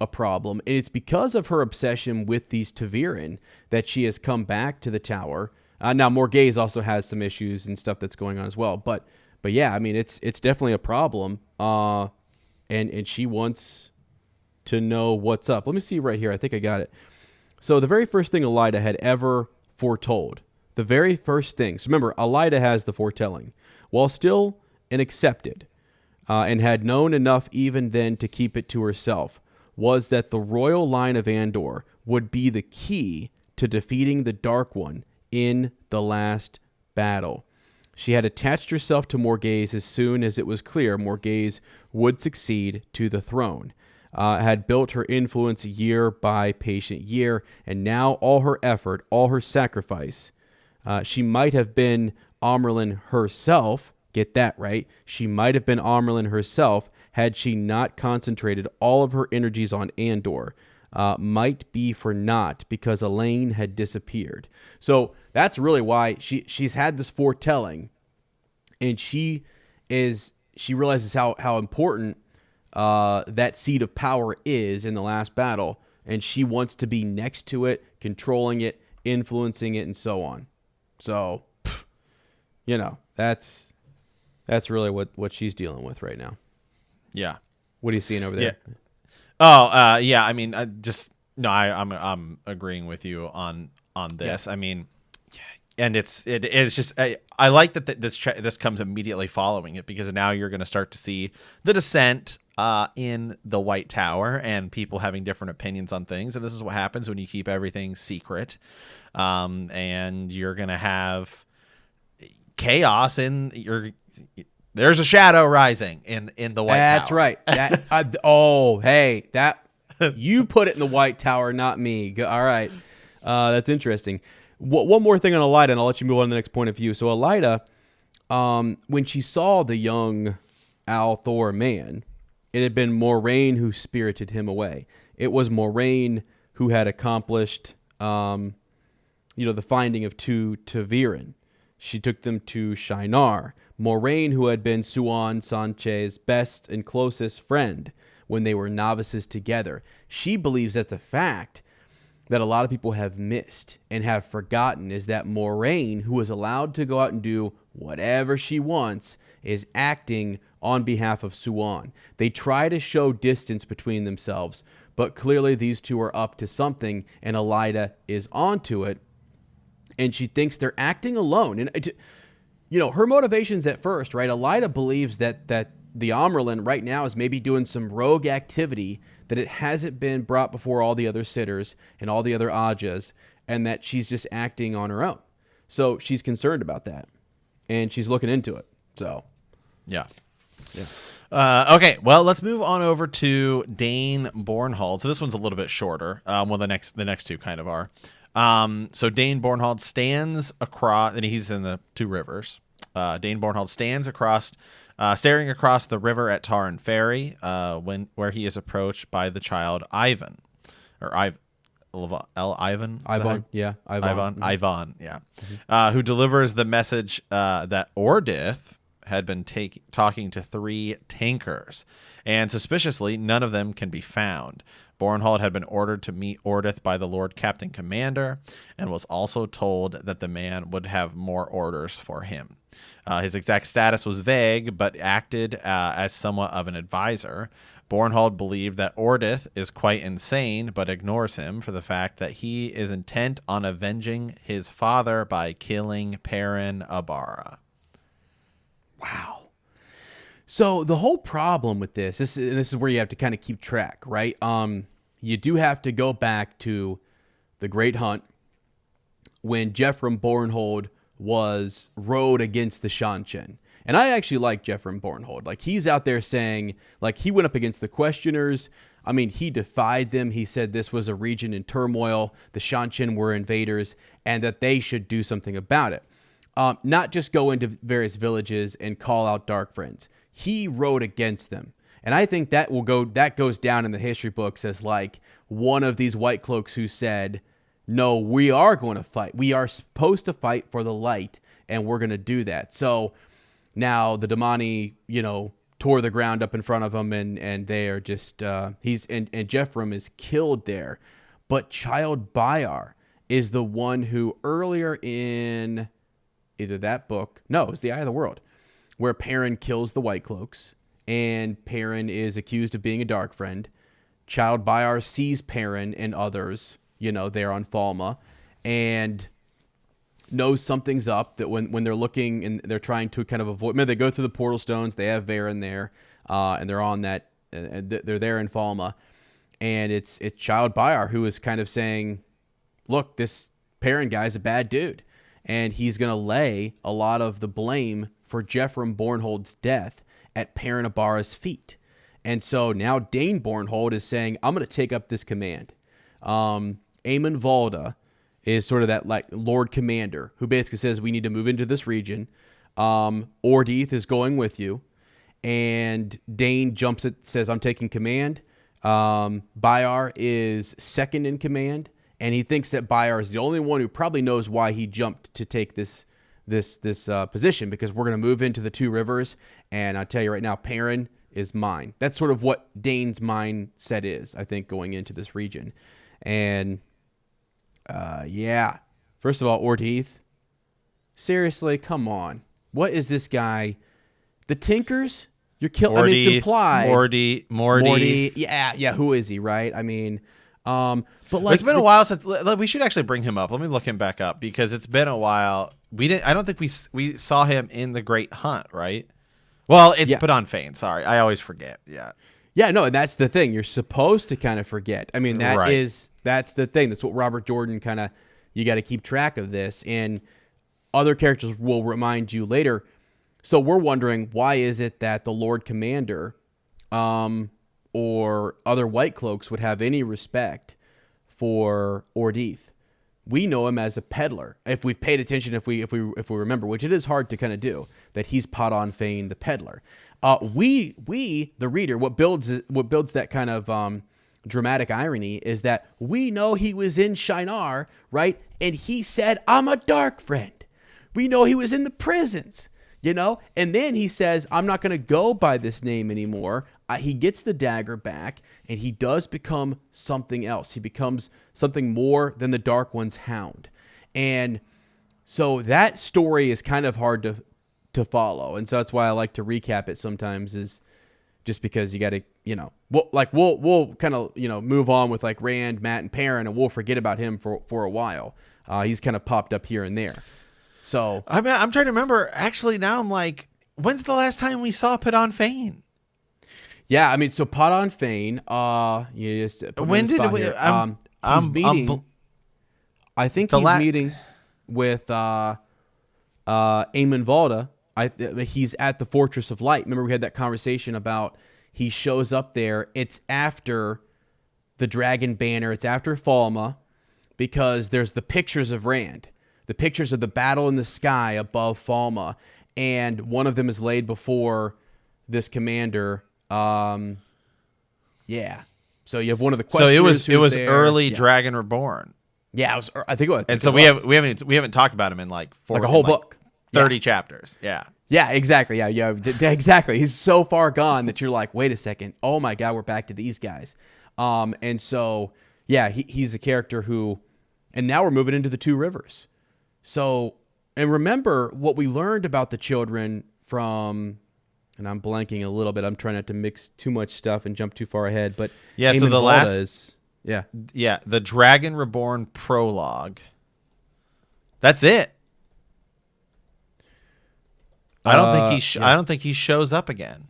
a problem. And it's because of her obsession with these Ta'veren that she has come back to the tower. Now, Morghese also has some issues and stuff that's going on as well, but yeah, I mean, it's definitely a problem, and she wants to know what's up. Let me see right here. I think I got it. So the very first thing Elaida had ever foretold, the very first thing. So remember, Elaida has the foretelling, while still an accepted, and had known enough even then to keep it to herself, was that the royal line of Andor would be the key to defeating the Dark One in the last battle. She had attached herself to Morghese as soon as it was clear Morghese would succeed to the throne, had built her influence year by patient year, and now all her effort, all her sacrifice, she might have been Amyrlin herself, get that right, she might have been Amyrlin herself had she not concentrated all of her energies on Andor. Might be for naught because Elaine had disappeared. So that's really why she's had this foretelling, and she realizes how important that seat of power is in the last battle, and she wants to be next to it, controlling it, influencing it, and so on. So, you know, that's really what she's dealing with right now. Yeah. What are you seeing over there? Yeah. Oh, yeah. I mean, I'm agreeing with you on this. Yeah. I mean, and it's just I like that this comes immediately following it, because now you're going to start to see the dissent in the White Tower and people having different opinions on things, and this is what happens when you keep everything secret, and you're going to have chaos in your. There's a shadow rising in the White Tower. That's right. You put it in the White Tower, not me. All right. That's interesting. One more thing on Elaida, and I'll let you move on to the next point of view. So Elaida, when she saw the young Althor man, it had been Moraine who spirited him away. It was Moraine who had accomplished, the finding of two Ta'veren. She took them to Shinar. Moraine, who had been Suan Sanche's best and closest friend when they were novices together. She believes that's a fact that a lot of people have missed and have forgotten, is that Moraine, who is allowed to go out and do whatever she wants, is acting on behalf of Suan. They try to show distance between themselves, but clearly these two are up to something, and Elaida is onto it, and she thinks they're acting alone. And her motivations at first, right? Elida believes that the Amyrlin right now is maybe doing some rogue activity, that it hasn't been brought before all the other sitters and all the other Ajas, and that she's just acting on her own. So she's concerned about that, and she's looking into it. So, yeah. Okay, well, let's move on over to Dane Bornhold. So this one's a little bit shorter. Well, the next two kind of are. So Dane Bornhold stands across, and he's in the two rivers. Dane Bornhold stands staring across the river at Tarn Ferry, where he is approached by the child Ivan, Ivan, yeah, Ivan, yeah, who delivers the message that Ordith had been talking to 3 tankers, and suspiciously, none of them can be found. Bornhold had been ordered to meet Ordith by the Lord Captain Commander, and was also told that the man would have more orders for him. His exact status was vague, but acted as somewhat of an advisor. Bornhold believed that Ordith is quite insane, but ignores him for the fact that he is intent on avenging his father by killing Perrin Abara. Wow. So the whole problem with this is where you have to kind of keep track, right? You do have to go back to the Great Hunt when Jeffrem Bornhold rode against the Shanchen. And I actually like Jeffrem Bornhold. Like, he's out there saying, like, he went up against the Questioners. I mean, he defied them. He said this was a region in turmoil. The Shanchen were invaders, and that they should do something about it. Not just go into various villages and call out dark friends. He rode against them. And I think that goes down in the history books as like one of these White Cloaks who said, no, we are going to fight. We are supposed to fight for the light, and we're going to do that. So now the Damani, tore the ground up in front of him, and they are just, and Jeffrem is killed there. But Child Bayar is the one who earlier in either that book, no, it was The Eye of the World, where Perrin kills the White Cloaks, and Perrin is accused of being a dark friend. Child Bayar sees Perrin and others, there on Falma, and knows something's up, that when they're looking and they're trying to kind of avoid, they go through the portal stones, they have Varen there, and they're on that, they're there in Falma, and it's Child Bayar who is kind of saying, look, this Perrin guy's a bad dude, and he's going to lay a lot of the blame for Jeffrem Bornhold's death at Perrin Abara's feet. And so now Dane Bornhold is saying, I'm going to take up this command. Aemon Valda is sort of that like Lord Commander who basically says we need to move into this region. Ordith is going with you. And Dane jumps it, says, I'm taking command. Bayar is second in command. And he thinks that Bayar is the only one who probably knows why he jumped to take this position, because we're going to move into the two rivers. And I'll tell you right now, Perrin is mine. That's sort of what Dane's mindset is, I think, going into this region. And first of all, Ordith, seriously, come on. What is this guy? The Tinkers? You're killing. I mean, it's implied. Morty. Yeah. Who is he, right? I mean, but like, it's been a while since we should actually bring him up. Let me look him back up, because it's been a while. I don't think we saw him in the Great Hunt, right? Well, it's put on Fane. Sorry, I always forget. Yeah. Yeah, no, and that's the thing. You're supposed to kind of forget. I mean, that's the thing. That's what Robert Jordan you got to keep track of this, and other characters will remind you later. So we're wondering, why is it that the Lord Commander, or other White Cloaks would have any respect for Ordith? We know him as a peddler. If we've paid attention, if we remember, which it is hard to kind of do, that he's Podon Fane, the peddler. We the reader, what builds that kind of dramatic irony is that we know he was in Shinar, right? And he said, "I'm a dark friend." We know he was in the prisons, and then he says, "I'm not going to go by this name anymore." He gets the dagger back, and he does become something else. He becomes something more than the Dark One's hound. And so that story is kind of hard to follow. And so that's why I like to recap it sometimes, is just because you got to, we'll kind of, move on with like Rand, Matt, and Perrin, and we'll forget about him for a while. He's kind of popped up here and there. So I mean, I'm trying to remember. Actually, now I'm like, when's the last time we saw Padon Fane? yeah, I mean, so Podon Fane, you just put me on When the did spot we? here. He's I'm meeting. I think the he's la- meeting with Eamon Valda. He's at the Fortress of Light. Remember, we had that conversation about he shows up there. It's after the Dragon Banner. It's after Falma, because there's the pictures of Rand, the pictures of the battle in the sky above Falma, and one of them is laid before this commander. Yeah. So you have one of the So questioners. it was there. early Yeah. Dragon Reborn. Yeah, I think it was. And so we haven't talked about him in like like a whole book, 30 chapters. Yeah. Yeah, exactly. Yeah, exactly. He's so far gone that you're like, wait a second. Oh my God, we're back to these guys. And so yeah, he's a character who, and now we're moving into the Two Rivers. So, and remember what we learned about the children from, and I'm blanking a little bit. I'm trying not to mix too much stuff and jump too far ahead. But yeah, so Eamon the Valda last, yeah, the Dragon Reborn prologue. That's it. I don't think I don't think he shows up again.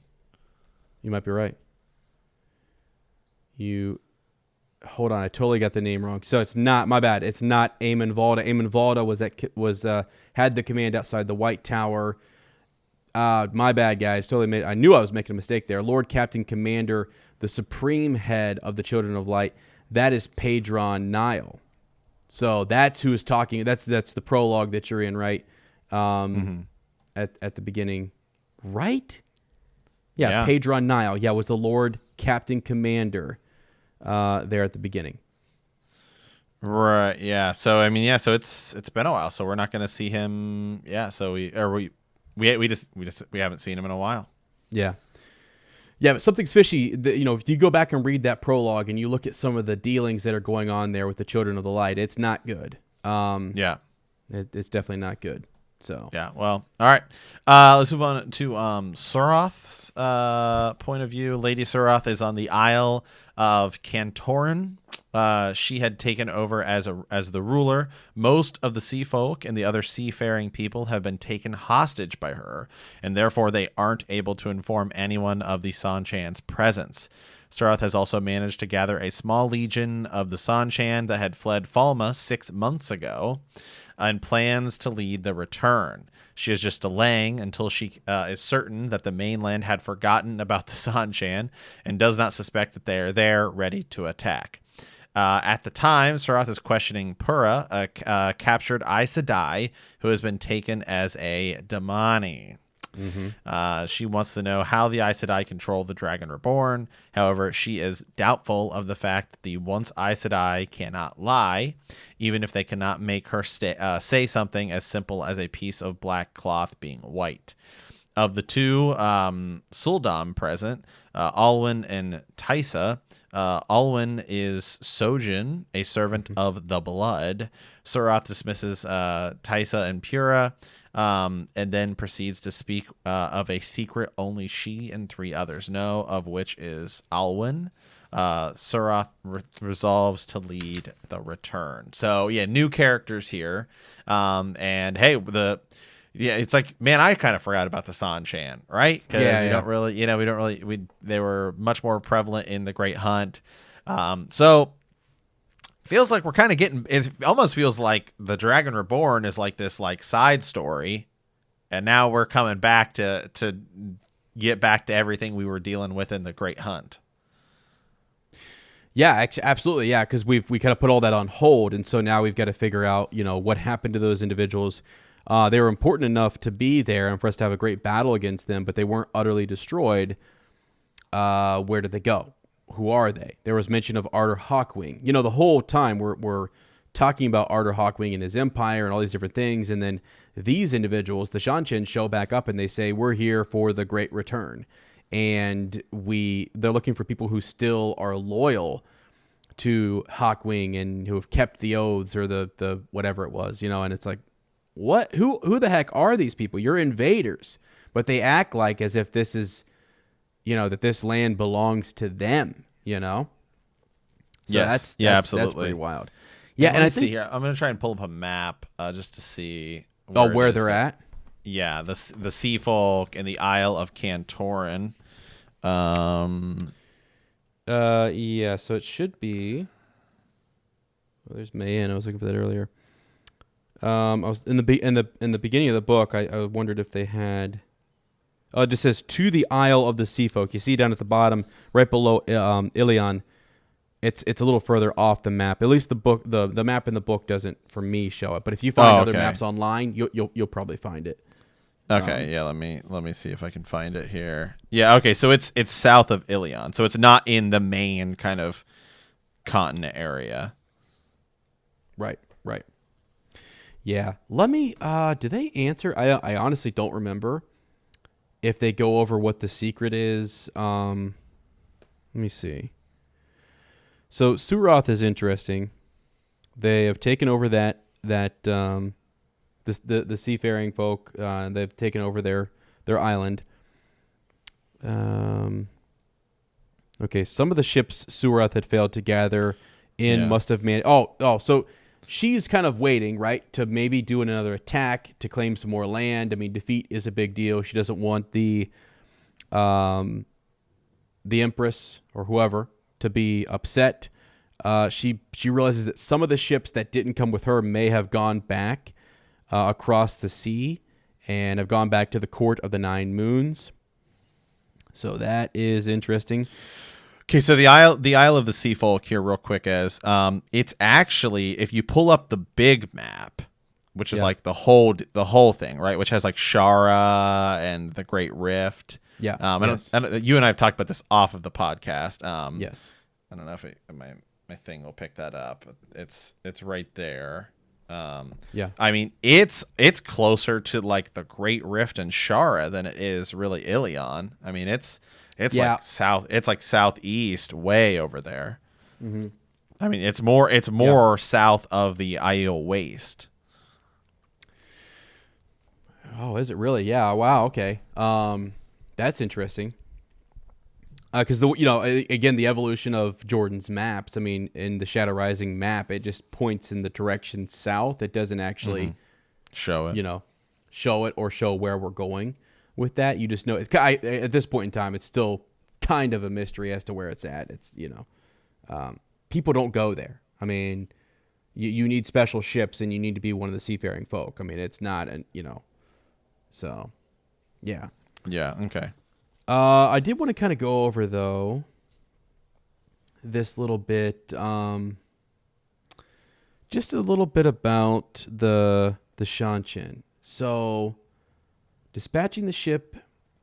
You might be right. Hold on, I totally got the name wrong. So it's not, my bad. It's not Eamon Valda. Eamon Valda had the command outside the White Tower. My bad, guys. I knew I was making a mistake there. Lord Captain Commander, the supreme head of the Children of Light. That is Pedron Nile. So that's who is talking. That's the prologue that you're in, right? At the beginning, right? Yeah. Pedron Nile. Yeah, was the Lord Captain Commander there at the beginning. Right. Yeah. So I mean, yeah. So it's been a while. So we're not going to see him. Yeah. So we haven't seen him in a while. Yeah. Yeah, but something's fishy. If you go back and read that prologue and you look at some of the dealings that are going on there with the Children of the Light, it's not good. Yeah. It's definitely not good. So yeah. Well, all right. Let's move on to Surath's point of view. Lady Surath is on the Isle of Cantorin. She had taken over as the ruler. Most of the sea folk and the other seafaring people have been taken hostage by her, and therefore they aren't able to inform anyone of the Sanchan's presence. Surath has also managed to gather a small legion of the Sanchan that had fled Falma 6 months ago, and plans to lead the return. She is just delaying until she is certain that the mainland had forgotten about the Sanchan and does not suspect that they are there ready to attack. At the time, Surath is questioning Pura, a captured Aes Sedai who has been taken as a Damani. She wants to know how the Aes Sedai control the Dragon Reborn. However, she is doubtful of the fact that the once Aes Sedai cannot lie, even if they cannot make her say something as simple as a piece of black cloth being white. Of the two Suldam present, Alwyn and Tysa, Alwyn is Sojin, a servant of the blood. Surath dismisses Tysa and Pura, and then proceeds to speak of a secret only she and 3 others know, of which is Alwyn. Surath resolves to lead the return. So yeah, new characters here. And hey, it's like, man, I kind of forgot about the Sanchan, right? Because they were much more prevalent in the Great Hunt. So feels like we're kind of it almost feels like the Dragon Reborn is like this like side story, and now we're coming back to get back to everything we were dealing with in the Great Hunt. Yeah, absolutely. Yeah, because we kind of put all that on hold, and so now we've got to figure out what happened to those individuals. They were important enough to be there and for us to have a great battle against them, but they weren't utterly destroyed. Where did they go? Who are they? There was mention of Arthur Hawkwing. The whole time we're talking about Arthur Hawkwing and his empire and all these different things, and then these individuals, the Sanchan, show back up and they say, we're here for the Great Return. And they're looking for people who still are loyal to Hawkwing and who have kept the oaths or the whatever it was, and it's like, what? Who the heck are these people? You're invaders. But they act like as if this is, that this land belongs to them, So yes. That's absolutely. That's pretty wild. Yeah, and I think see here. I'm going to try and pull up a map just to see where it is they're that- at? Yeah, the Sea Folk and the Isle of Cantorin. Yeah. So it should be. Oh, there's Mayan. I was looking for that earlier. I was in the beginning of the book. I wondered if they had. Oh, it just says to the Isle of the Sea Folk. You see down at the bottom, right below Ilion. It's a little further off the map. At least the map in the book doesn't, for me, show it. But if you find other maps online, you'll probably find it. Okay, yeah. Let me see if I can find it here. Yeah. Okay, so it's south of Ilion, so it's not in the main kind of continent area. Right. Yeah. Let me. Do they answer? I honestly don't remember if they go over what the secret is. Let me see. So Suroth is interesting. They have taken over the seafaring folk. They've taken over their island. Okay, some of the ships Suroth had failed to gather in must have managed. So she's kind of waiting, right, to maybe do another attack to claim some more land. I mean, defeat is a big deal. She doesn't want the Empress or whoever to be upset. She realizes that some of the ships that didn't come with her may have gone back across the sea and have gone back to the court of the Nine Moons. So that is interesting. Okay, so the Isle of the Sea Folk here, real quick, is it's actually, if you pull up the big map, which is like the whole thing, right? Which has like Shara and the Great Rift. Yeah. You and I have talked about this off of the podcast. Yes. I don't know if my thing will pick that up. It's right there. Yeah. I mean, it's closer to like the Great Rift and Shara than it is really Ilion. I mean, it's like south. It's like southeast, way over there. Mm-hmm. I mean, it's more south of the Aiel Waste. Oh, is it really? Yeah. Wow. Okay. That's interesting. Because again, the evolution of Jordan's maps. I mean, in the Shadow Rising map, it just points in the direction south. It doesn't actually show it. Show it or show where we're going with that. You just know at this point in time, it's still kind of a mystery as to where it's at. It's people don't go there. I mean, you need special ships and you need to be one of the seafaring folk. I mean, it's not so yeah. Yeah. Okay. I did want to kind of go over though this little bit, just a little bit about the Shanshin. So, dispatching the ship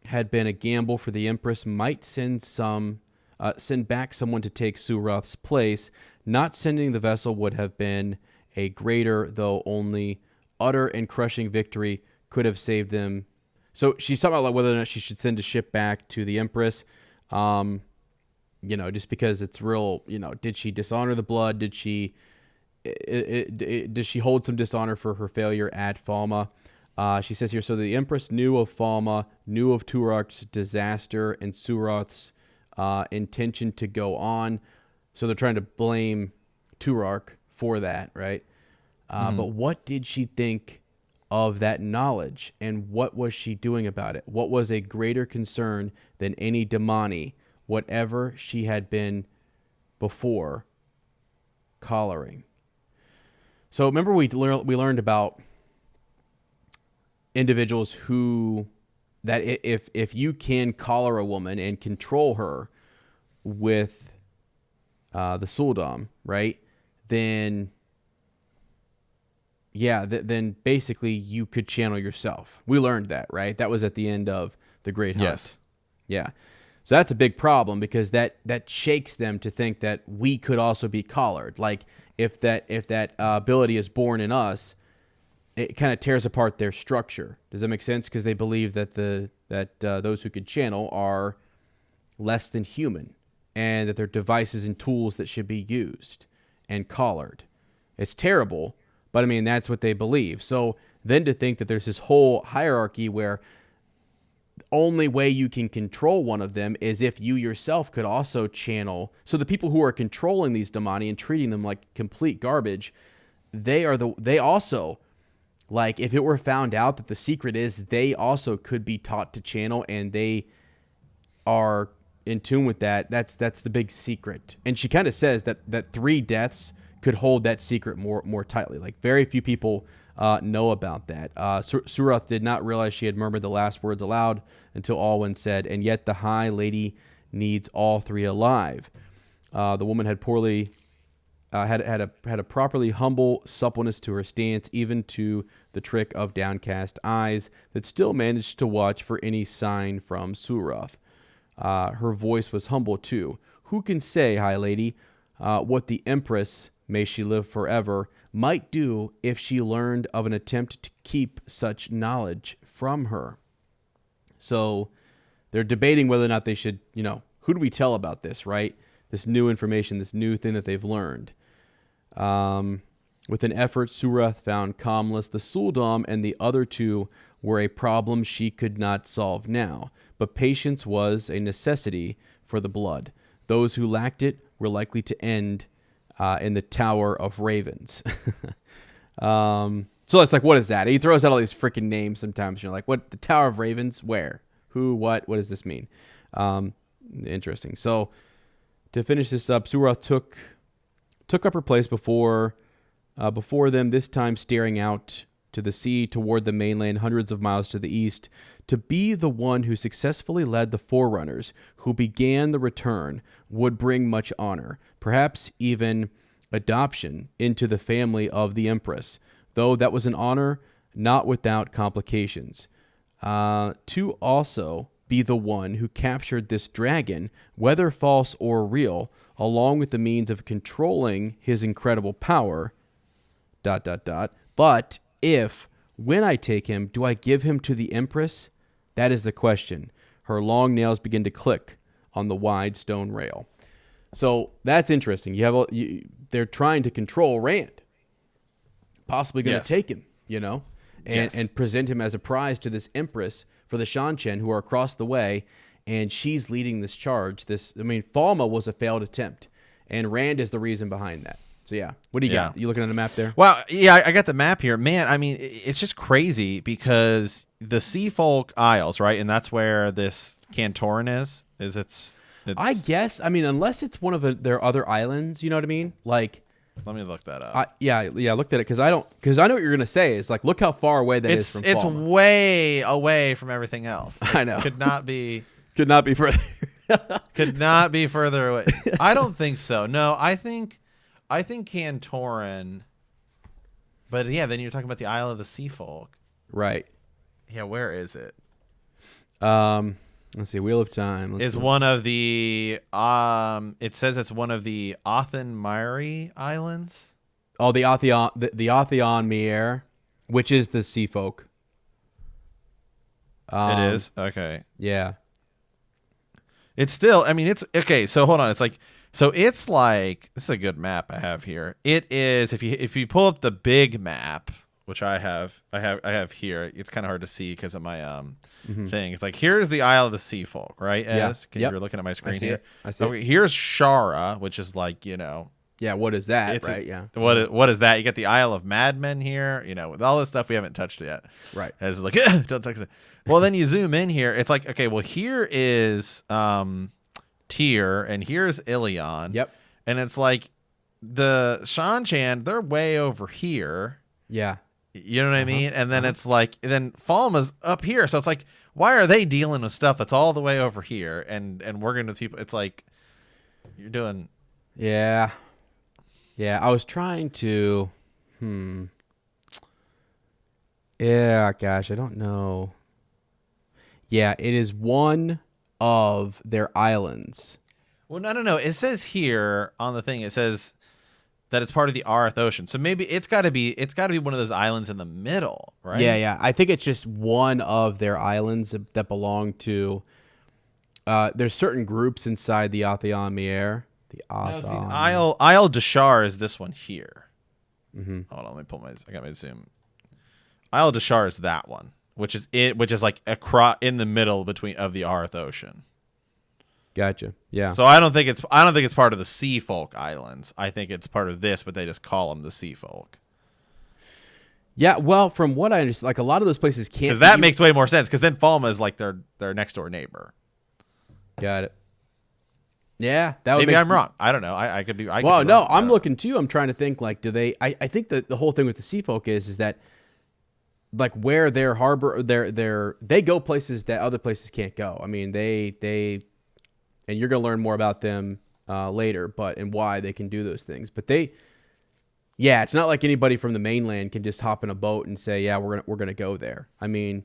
had been a gamble, for the Empress might send back someone to take Suroth's place. Not sending the vessel would have been a greater, though only utter and crushing victory could have saved them. So she's talking about whether or not she should send a ship back to the Empress, just because it's real. Did she dishonor the blood? Did she hold some dishonor for her failure at Falma? She says here, so the Empress knew of Falma, knew of Turok's disaster and Suroth's intention to go on. So they're trying to blame Turok for that, right? But what did she think of that knowledge, and what was she doing about it? What was a greater concern than any Damani, whatever she had been before collaring? So remember we learned about individuals that if you can collar a woman and control her with the Suldam, right, then then basically you could channel yourself. We learned that, right? That was at the end of the Great Hunt. Yes. Yeah. So that's a big problem, because that shakes them to think that we could also be collared. Like if that ability is born in us, it kind of tears apart their structure. Does that make sense? Because they believe that those who could channel are less than human, and that they're devices and tools that should be used and collared. It's terrible. But I mean, that's what they believe. So then to think that there's this whole hierarchy where the only way you can control one of them is if you yourself could also channel. So the people who are controlling these Damani and treating them like complete garbage, they also Like, if it were found out that the secret is they also could be taught to channel and they are in tune with that, that's the big secret. And she kind of says that 3 deaths could hold that secret more tightly. Like, very few people know about that. Surath did not realize she had murmured the last words aloud until Alwyn said, "And yet the High Lady needs all 3 alive." The woman had had a properly humble suppleness to her stance, even to the trick of downcast eyes that still managed to watch for any sign from Surath. Her voice was humble too. "Who can say, High Lady, what the Empress, may she live forever, might do if she learned of an attempt to keep such knowledge from her?" So they're debating whether or not they should, who do we tell about this, right? This new information, this new thing that they've learned. With an effort, Surath found calmness. The Suldam and the other 2 were a problem she could not solve now, but patience was a necessity for the blood. Those who lacked it were likely to end in the Tower of Ravens. So it's like, what is that? He throws out all these freaking names sometimes. You're like, what? The Tower of Ravens? Where? Who? What? What does this mean? Interesting. So to finish this up, Surath took up her place before them, this time staring out to the sea toward the mainland hundreds of miles to the east, to be the one who successfully led the forerunners who began the return would bring much honor, perhaps even adoption into the family of the Empress, though that was an honor not without complications. To also be the one who captured this dragon, whether false or real, along with the means of controlling his incredible power, ... But if, when I take him, do I give him to the Empress? That is the question. Her long nails begin to click on the wide stone rail. So that's interesting. They're trying to control Rand, possibly going to take him, and present him as a prize to this Empress for the Shan-Chen, who are across the way, and she's leading this charge. Falma was a failed attempt, and Rand is the reason behind that. So, yeah. What do you got? You looking at the map there? Well, yeah, I got the map here. Man, it's just crazy because the Sea Folk Isles, right? And that's where this Cantorin is. It's I guess. Unless it's one of their other islands, you know what I mean? Like, let me look that up. I looked at it because I know what you're going to say. It's like, look how far away that is from Falma. It's way away from everything else. I know. Could not be further. Could not be further away. I don't think so. No, I think Cantorin. But yeah, then you're talking about the Isle of the Sea Folk. Right. Yeah, where is it? Let's see. Wheel of Time. Is one of the it says it's one of the Othen-Miri Islands. Oh, the Othion Mier, which is the Sea Folk. It is? Okay. Yeah. It's still, it's okay, so hold on. It's like this is a good map I have here. It is, if you pull up the big map, which I have here. It's kind of hard to see because of my thing. It's like, here's the Isle of the Sea Folk, right? You're looking at my screen here. I see it. Here's Shara, which is like, yeah, what is that, right? Yeah. What is that? You get the Isle of Madmen here, with all this stuff we haven't touched yet. Right. It's like, don't touch it. Well, then you zoom in here. It's like, okay, well, here is Tyr, and here's Ilion. Yep. And it's like the Shan-Chan, they're way over here. Yeah. You know what I mean? And then it's like, then Falma's up here. So it's like, why are they dealing with stuff that's all the way over here and working with people? It's like, you're doing. Yeah. Yeah. I was trying to, yeah, gosh, I don't know. Yeah, it is one of their islands. Well, no. It says here on the thing, it says that it's part of the Arth Ocean. So maybe it's got to be one of those islands in the middle, right? Yeah. I think it's just one of their islands that belong to. There's certain groups inside the Othion Mier. Isle Deshar is this one here. Hold on, let me pull I got my zoom. Isle Deshar is that one, which is like in the middle of the Arth Ocean. Gotcha. Yeah. So I don't think it's part of the Sea Folk Islands. I think it's part of this, but they just call them the Sea Folk. Yeah, well, from what I understand, like a lot of those places can't. Because that makes way more sense. Because then Falma is like their next door neighbor. Got it. Yeah, that would Maybe make I'm wrong. I don't know. I could be. I could Well, be no, wrong. I'm looking too. I'm trying to think. Like, do they? I think that the whole thing with the sea folk is that like where their harbor, they go places that other places can't go. I mean, and you're gonna learn more about them later, but and why they can do those things. But yeah, it's not like anybody from the mainland can just hop in a boat and say, yeah, we're gonna go there. I mean,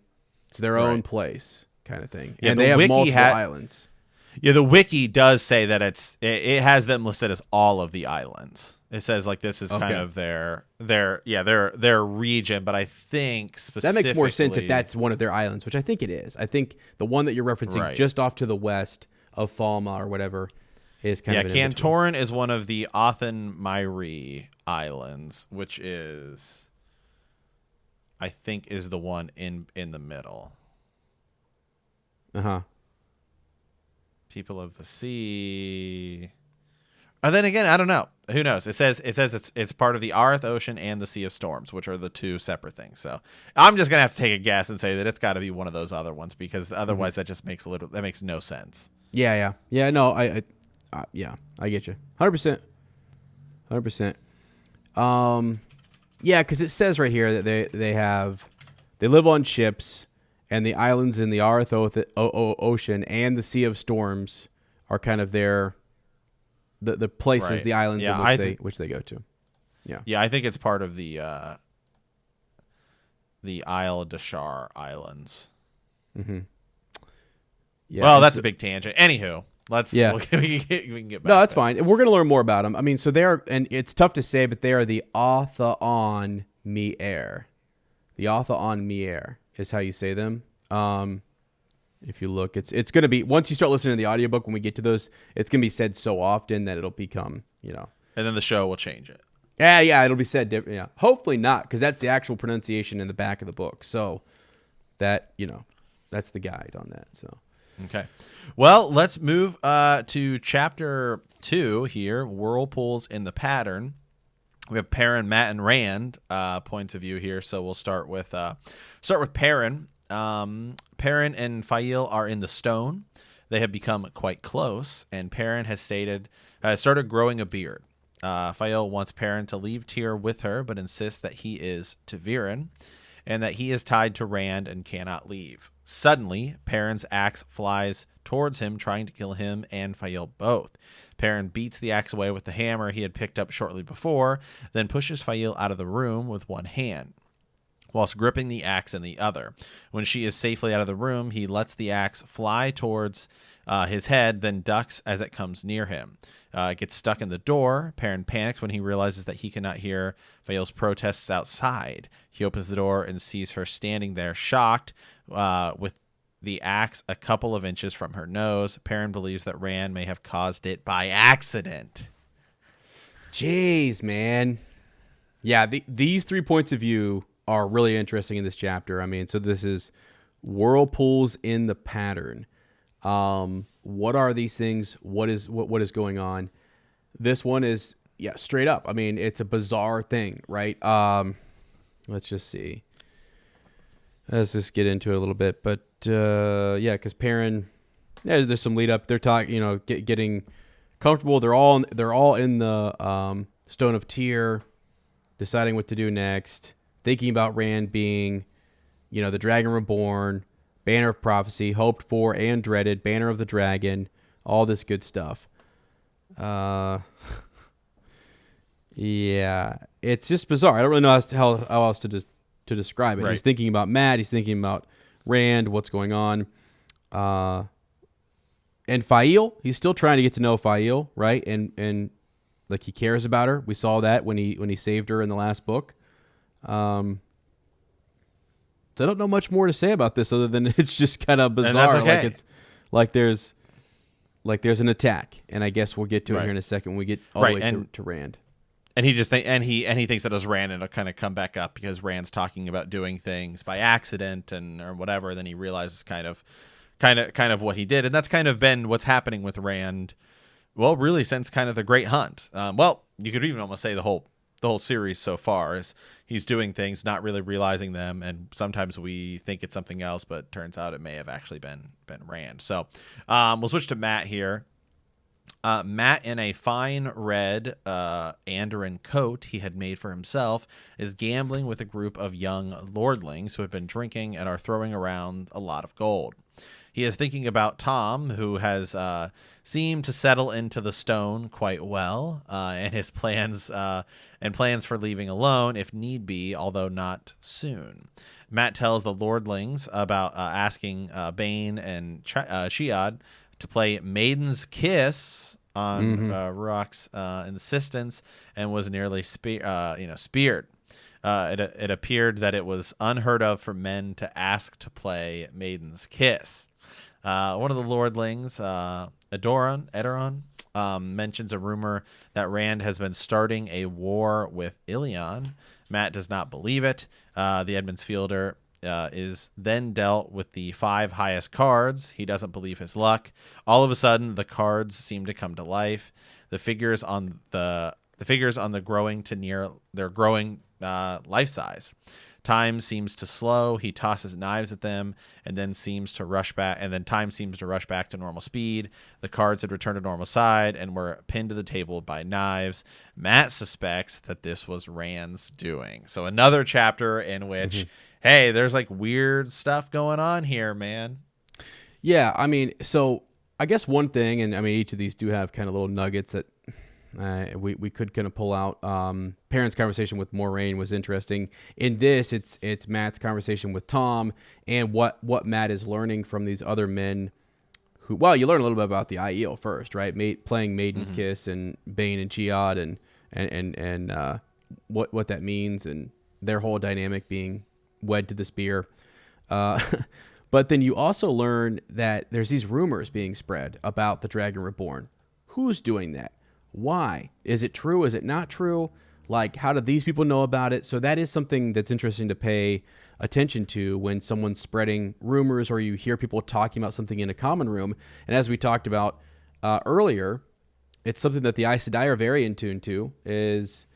it's their own place kind of thing, Yeah, and they have multiple islands. Yeah, the wiki does say that it has them listed as all of the islands. It says like this is kind of their region, but I think specifically that makes more sense if that's one of their islands, which I think it is. I think the one that you're referencing just off to the west of Falma or whatever is kind of Cantorin is one of the Othan Myri islands, which is I think is the one in the middle. Uh-huh. People of the sea. And then again, I don't know. Who knows? It says it's part of the Arth Ocean and the Sea of Storms, which are the two separate things. So I'm just gonna have to take a guess and say that it's got to be one of those other ones because otherwise that just makes that makes no sense. Yeah. No, I get you. 100%. 100%. Yeah, because it says right here that they live on ships. And the islands in the Arth Ocean and the Sea of Storms are kind of the places, the islands in which they go to. Yeah. Yeah, I think it's part of the Isle de Char Islands. Mm-hmm. Yeah. Well, that's a big tangent. Anywho, we can get back. No, that's fine. We're going to learn more about them. I mean, so and it's tough to say, but they are the Othaon Mi'er. The Othaon Mi'er is how you say them. If you look, it's going to be, once you start listening to the audiobook, when we get to those, it's going to be said so often that it'll become, And then the show will change it. Yeah, it'll be said different. Yeah. Hopefully not, because that's the actual pronunciation in the back of the book. So that, that's the guide on that. So. Okay. Well, let's move to chapter 2 here, Whirlpools in the Pattern. We have Perrin, Matt, and Rand points of view here. So we'll start with Perrin. Perrin and Fael are in the stone. They have become quite close, and Perrin has started growing a beard. Fael wants Perrin to leave Tyr with her, but insists that he is ta'veren, and that he is tied to Rand and cannot leave. Suddenly, Perrin's axe flies towards him, trying to kill him and Fael both. Perrin beats the axe away with the hammer he had picked up shortly before, then pushes Fael out of the room with one hand, whilst gripping the axe in the other. When she is safely out of the room, he lets the axe fly towards his head, then ducks as it comes near him. It gets stuck in the door. Perrin panics when he realizes that he cannot hear Fael's protests outside. He opens the door and sees her standing there, shocked, with the axe a couple of inches from her nose. Perrin believes that Rand may have caused it by accident. Jeez, man. Yeah, these 3 points of view are really interesting in this chapter. I mean, so this is Whirlpools in the Pattern. What are these things? What is going on? This one is straight up. I mean, it's a bizarre thing, right? Let's just see. Let's just get into it a little bit, but because Perrin, there's some lead up. They're talking, getting comfortable. They're all in the Stone of Tyr, deciding what to do next, thinking about Rand being, the Dragon Reborn, Banner of Prophecy, hoped for and dreaded, Banner of the Dragon, all this good stuff. Yeah, it's just bizarre. I don't really know how else to describe it. Right. He's thinking about Matt. He's thinking about Rand. What's going on? And Fael. He's still trying to get to know Fael, right? And like he cares about her. We saw that when he saved her in the last book. So I don't know much more to say about this other than it's just kind of bizarre. And that's okay. Like there's an attack, and I guess we'll get to it here in a second when we get all the way to Rand. And he just he thinks that it was Rand, and it'll kind of come back up because Rand's talking about doing things by accident or whatever. Then he realizes kind of what he did, and that's kind of been what's happening with Rand. Well, really since kind of the Great Hunt. Well, you could even almost say the whole series so far. Is he's doing things, not really realizing them, and sometimes we think it's something else, but it turns out it may have actually been Rand. So we'll switch to Matt here. Matt, in a fine red Andoran coat he had made for himself, is gambling with a group of young lordlings who have been drinking and are throwing around a lot of gold. He is thinking about Tom, who has seemed to settle into the stone quite well, and his plans for leaving alone if need be, although not soon. Matt tells the lordlings about asking Bane and Shead to play Maiden's Kiss on Ruach's insistence, and was nearly speared. It appeared that it was unheard of for men to ask to play Maiden's Kiss. One of the lordlings, Edoron, mentions a rumor that Rand has been starting a war with Ilion. Matt does not believe it. The Edmunds Fielder is then dealt with the 5 highest cards. He doesn't believe his luck. All of a sudden, the cards seem to come to life. The figures on the growing to near their growing life size. Time seems to slow. He tosses knives at them, and then seems to rush back. And then time seems to rush back to normal speed. The cards had returned to normal side and were pinned to the table by knives. Matt suspects that this was Rand's doing. So another chapter in which, hey, there's like weird stuff going on here, man. Yeah, I mean, so I guess one thing, and I mean, each of these do have kind of little nuggets that we could kind of pull out. Perrin's conversation with Moiraine was interesting. In this, it's Matt's conversation with Tom and what Matt is learning from these other men. Who, well, you learn a little bit about the Aiel first, right? Playing Maiden's Kiss and Bane and Shead and what that means and their whole dynamic being wed to the spear. But then you also learn that there's these rumors being spread about the Dragon Reborn. Who's doing that? Why? Is it true? Is it not true? Like, how do these people know about it? So that is something that's interesting to pay attention to when someone's spreading rumors or you hear people talking about something in a common room. And as we talked about earlier, it's something that the Aes Sedai are very in tune to, is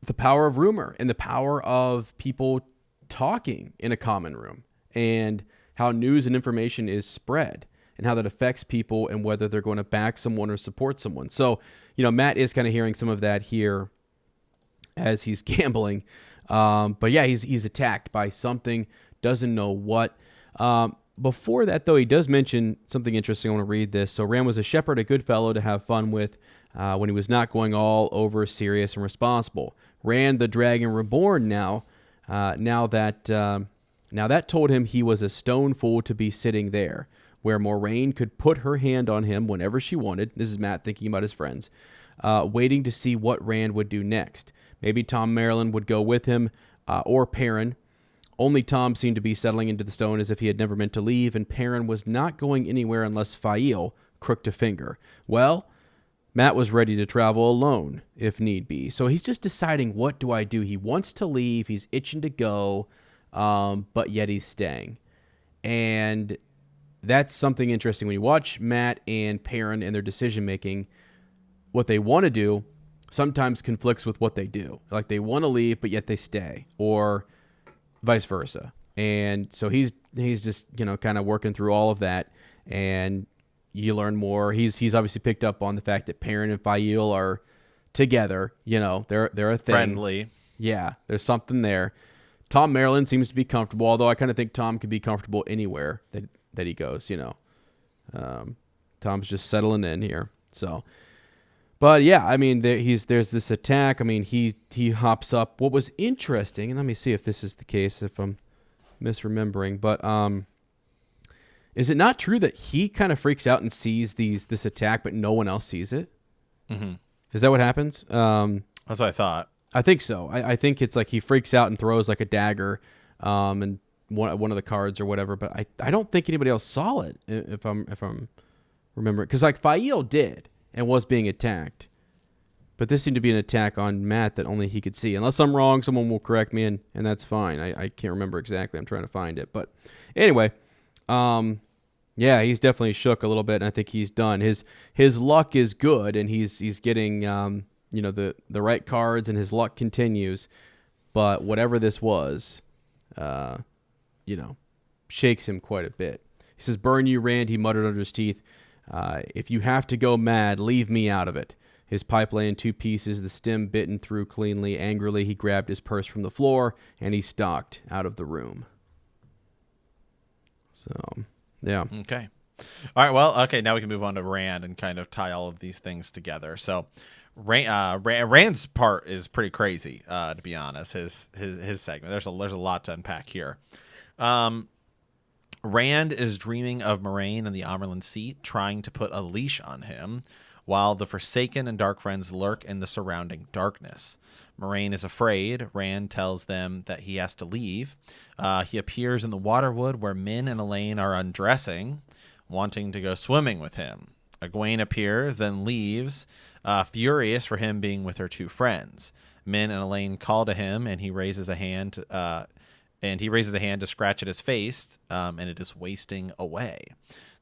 the power of rumor and the power of people talking in a common room and how news and information is spread and how that affects people and whether they're going to back someone or support someone. So, Matt is kind of hearing some of that here as he's gambling. But yeah, he's attacked by something, doesn't know what. Before that, though, he does mention something interesting. I want to read this. So Rand was a shepherd, a good fellow to have fun with when he was not going all over serious and responsible. Rand the Dragon Reborn now that told him he was a stone fool to be sitting there, where Moiraine could put her hand on him whenever she wanted. This is Matt thinking about his friends, waiting to see what Rand would do next. Maybe Tom Merrilin would go with him, or Perrin. Only Tom seemed to be settling into the stone as if he had never meant to leave, and Perrin was not going anywhere unless Fael crooked a finger. Well, Matt was ready to travel alone, if need be. So he's just deciding, what do I do? He wants to leave. He's itching to go, but yet he's staying. And that's something interesting. When you watch Matt and Perrin and their decision-making, what they want to do sometimes conflicts with what they do. Like, they want to leave, but yet they stay, or vice versa. And so he's just, kind of working through all of that, and you learn more. He's obviously picked up on the fact that Perrin and Fael are together. They're a thing. Friendly. Yeah, there's something there. Tom Merrilin seems to be comfortable, although I kind of think Tom could be comfortable anywhere that he goes. Tom's just settling in here. So, but yeah, I mean, there's this attack. I mean, he hops up. What was interesting, and let me see if this is the case, if I'm misremembering, but is it not true that he kind of freaks out and sees this attack, but no one else sees it? Mm-hmm. Is that what happens? That's what I thought. I think so. I think it's like he freaks out and throws like a dagger, and one of the cards or whatever. But I don't think anybody else saw it. If I'm remembering, because like Fael did and was being attacked, but this seemed to be an attack on Matt that only he could see. Unless I'm wrong, someone will correct me, and that's fine. I can't remember exactly. I'm trying to find it, but anyway, yeah, he's definitely shook a little bit, and I think he's done. His luck is good, and he's getting the right cards and his luck continues. But whatever this was, shakes him quite a bit. He says, "Burn you, Rand," he muttered under his teeth. "If you have to go mad, leave me out of it." His pipe lay in two pieces, the stem bitten through cleanly. Angrily, he grabbed his purse from the floor, and he stalked out of the room. So, yeah. Okay. All right, well, okay, now we can move on to Rand and kind of tie all of these things together. So, Rand's part is pretty crazy, to be honest. His segment. There's a lot to unpack here. Rand is dreaming of Moraine in the Amerlin seat, trying to put a leash on him, while the Forsaken and Dark Friends lurk in the surrounding darkness. Moraine is afraid. Rand tells them that he has to leave. He appears in the Waterwood where Min and Elaine are undressing, wanting to go swimming with him. Egwene appears, then leaves, furious for him being with her two friends. Min and Elaine call to him, and he raises a hand to scratch at his face, and it is wasting away.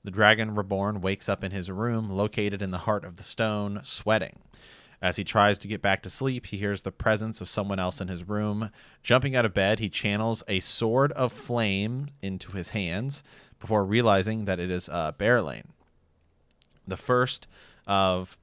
The Dragon Reborn wakes up in his room, located in the heart of the stone, sweating. As he tries to get back to sleep, he hears the presence of someone else in his room. Jumping out of bed, he channels a sword of flame into his hands before realizing that it is Berelain. The first of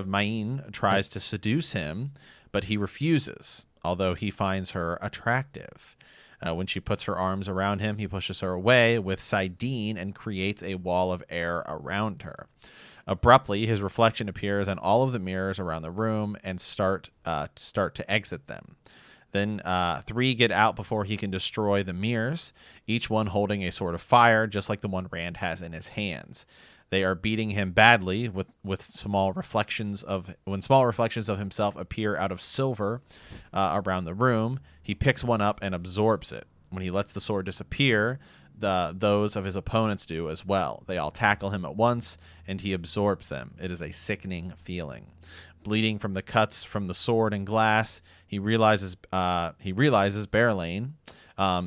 Maiden tries to seduce him, but he refuses, although he finds her attractive. When she puts her arms around him, he pushes her away with Saidin and creates a wall of air around her. Abruptly, his reflection appears on all of the mirrors around the room and start to exit them. Then 3 get out before he can destroy the mirrors, each one holding a sword of fire, just like the one Rand has in his hands. They are beating him badly when small reflections of himself appear out of silver around the room. He picks one up and absorbs it. When he lets the sword disappear, those of his opponents do as well. They all tackle him at once, and he absorbs them. It is a sickening feeling. Bleeding from the cuts from the sword and glass, he realizes Berelain.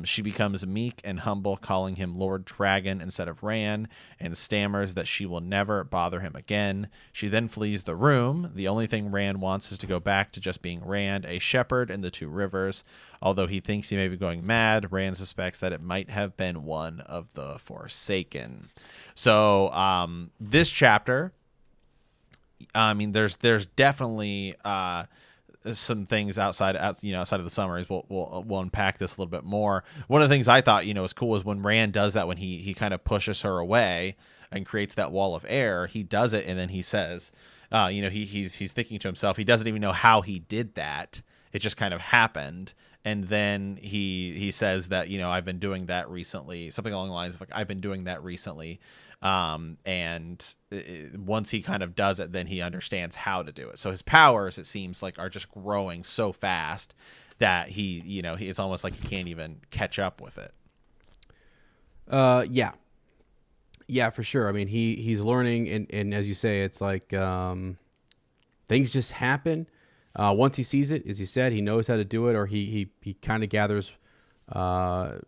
She becomes meek and humble, calling him Lord Dragon instead of Rand, and stammers that she will never bother him again. She then flees the room. The only thing Rand wants is to go back to just being Rand, a shepherd in the two rivers. Although he thinks he may be going mad, Rand suspects that it might have been one of the Forsaken. So this chapter, I mean, there's definitely some things outside of the summaries. We'll unpack this a little bit more. One of the things I thought was cool is when Rand does that, when he kind of pushes her away and creates that wall of air. He does it, and then he says, he's thinking to himself. He doesn't even know how he did that. It just kind of happened. And then he says that, I've been doing that recently, something along the lines of like, I've been doing that recently. Once he kind of does it, then he understands how to do it. So his powers, it seems like, are just growing so fast that it's almost like he can't even catch up with it. Yeah, for sure. I mean, he's learning, and as you say, it's like things just happen. Once he sees it, as you said, he knows how to do it, or he kind of gathers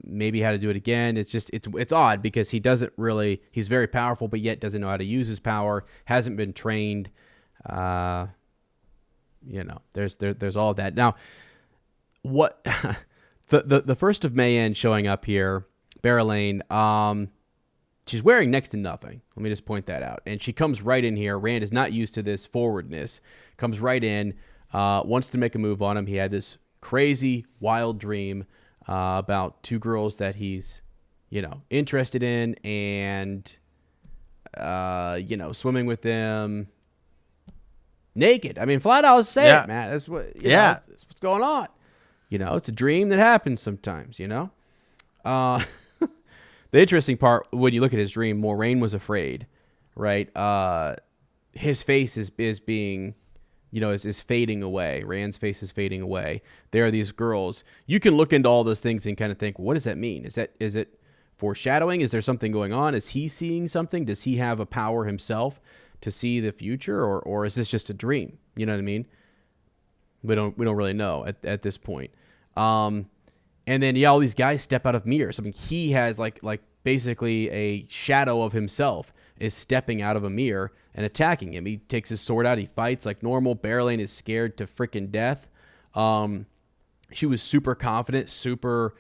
maybe how to do it again. It's odd because he's very powerful, but yet doesn't know how to use his power, hasn't been trained. There's all of that. Now, what the first of Mayen showing up here, Berelain, she's wearing next to nothing. Let me just point that out. And she comes right in here. Rand is not used to this forwardness. Comes right in, wants to make a move on him. He had this crazy, wild dream about two girls that he's, interested in, and, swimming with them naked. I mean, flat out say it, man. That's what, that's what's going on. It's a dream that happens sometimes, The interesting part, when you look at his dream, Moraine was afraid, right? His face is being, is fading away. Rand's face is fading away. There are these girls. You can look into all those things and kind of think, what does that mean? Is it foreshadowing? Is there something going on? Is he seeing something? Does he have a power himself to see the future, or is this just a dream? You know what I mean? We don't really know at this point. And then all these guys step out of mirrors. I mean, he has like basically a shadow of himself, is stepping out of a mirror and attacking him. He takes his sword out. He fights like normal. Berylane is scared to freaking death. She was super confident, super,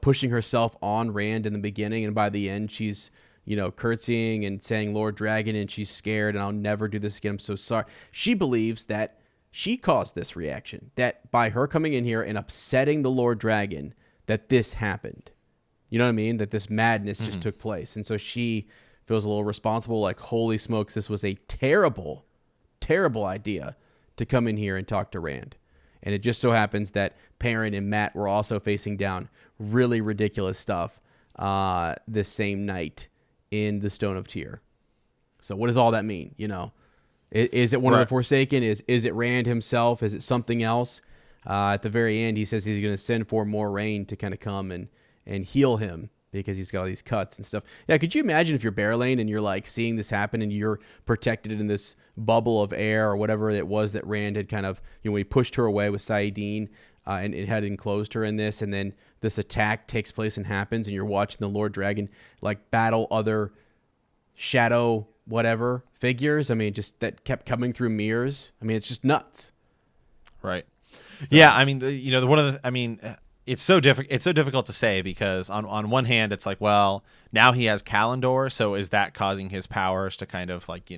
pushing herself on Rand in the beginning. And by the end, she's, curtsying and saying Lord Dragon, and she's scared, and I'll never do this again. I'm so sorry. She believes that she caused this reaction, that by her coming in here and upsetting the Lord Dragon, that this happened. You know what I mean? That this madness just took place. And so she feels a little responsible, like, holy smokes, this was a terrible, terrible idea to come in here and talk to Rand. And it just so happens that Perrin and Mat were also facing down really ridiculous stuff this same night in the Stone of Tyr. So what does all that mean? Is it one of the Forsaken? Is it Rand himself? Is it something else? At the very end, he says he's going to send for Moiraine to kind of come and heal him because he's got all these cuts and stuff. Yeah, could you imagine if you're Berylane and you're like seeing this happen and you're protected in this bubble of air or whatever it was that Rand had kind of, when he pushed her away with Saidin and it had enclosed her in this, and then this attack takes place and happens, and you're watching the Lord Dragon like battle other shadow whatever figures. I mean, just that kept coming through mirrors. I mean, it's just nuts. Right. So. Yeah. I mean, it's so difficult to say because on one hand, it's like, well, now he has Kalendor. So is that causing his powers to kind of like,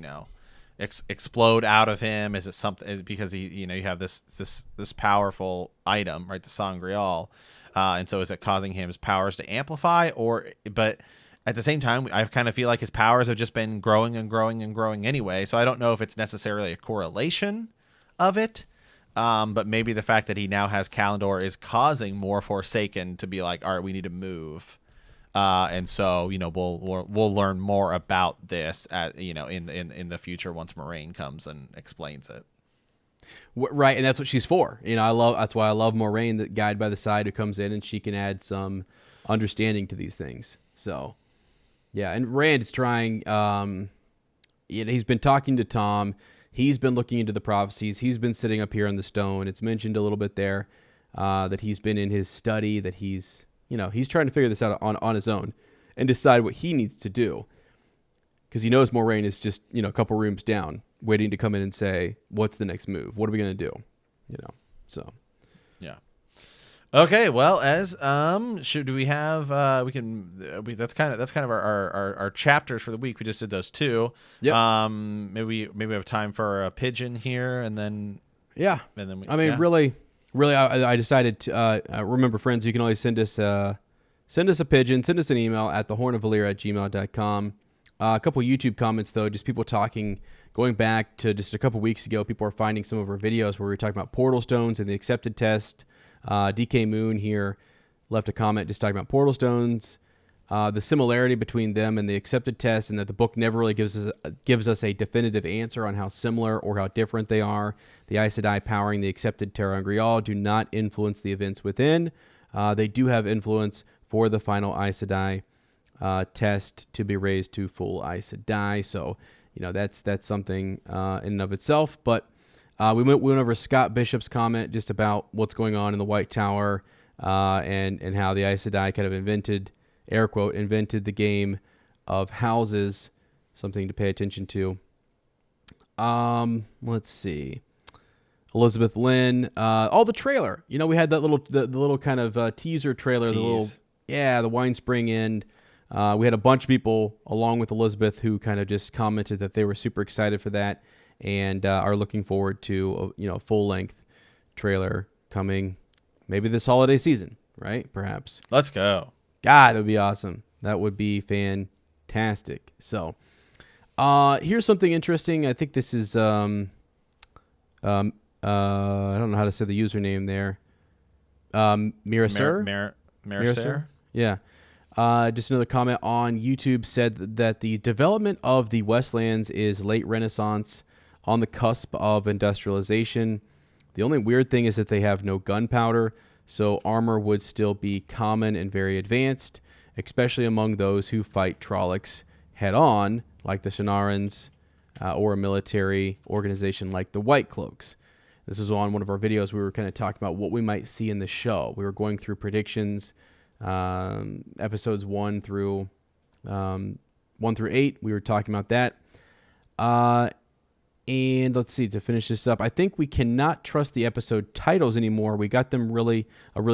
explode out of him? Is it something because you have this powerful item, right? The Sangreal. And so is it causing his powers to amplify but at the same time, I kind of feel like his powers have just been growing and growing and growing anyway. So I don't know if it's necessarily a correlation of it. But maybe the fact that he now has Kalendor is causing more Forsaken to be like, all right, we need to move. And so, we'll learn more about this in the future once Moiraine comes and explains it. Right, and that's what she's for. That's why I love Moiraine, the guide by the side who comes in and she can add some understanding to these things. So, yeah, and Rand is trying. He's been talking to Tom. He's been looking into the prophecies. He's been sitting up here on the stone. It's mentioned a little bit there that he's been in his study. That he's trying to figure this out on his own and decide what he needs to do. Because he knows Moiraine is just, a couple rooms down, waiting to come in and say, what's the next move? What are we going to do? So. Yeah. Okay, well, should we have that's kind of our chapters for the week. We just did those two. Yep. Maybe we have time for a pigeon here and then really I decided to remember, friends, you can always send us a pigeon, send us an email at thehornofvalyr@gmail.com. A couple YouTube comments, though, just people talking, going back to just a couple weeks ago, people are finding some of our videos where we were talking about portal stones and the accepted test. DK Moon here left a comment just talking about portal stones, the similarity between them and the accepted test, and that the book never really gives us a definitive answer on how similar or how different they are. The Aes Sedai powering the accepted Terra Grial do not influence the events within. They do have influence for the final Aes Sedai test to be raised to full Aes Sedai. So, that's something in and of itself. But we went over Scott Bishop's comment just about what's going on in the White Tower and how the Aes Sedai kind of invented the game of houses, something to pay attention to. Let's see. Elizabeth Lynn, the trailer. We had that little kind of teaser trailer, the Wine Spring End. We had a bunch of people along with Elizabeth who kind of just commented that they were super excited for that and are looking forward to a full-length trailer coming maybe this holiday season, right? Perhaps. Let's go. God, that would be awesome. That would be fantastic. So, here's something interesting. I think this is I don't know how to say the username there. Mirasur? Mirasur? Yeah. Just another comment on YouTube said that the development of the Westlands is late Renaissance, on the cusp of industrialization. The only weird thing is that they have no gunpowder, so armor would still be common and very advanced, especially among those who fight Trollocs head-on, like the Shannarans, or a military organization like the White Cloaks. This was on one of our videos. We were kind of talking about what we might see in the show. We were going through predictions, episodes 1 through 1 through 8. We were talking about that. And let's see, to finish this up, I think we cannot trust the episode titles anymore. We got them a really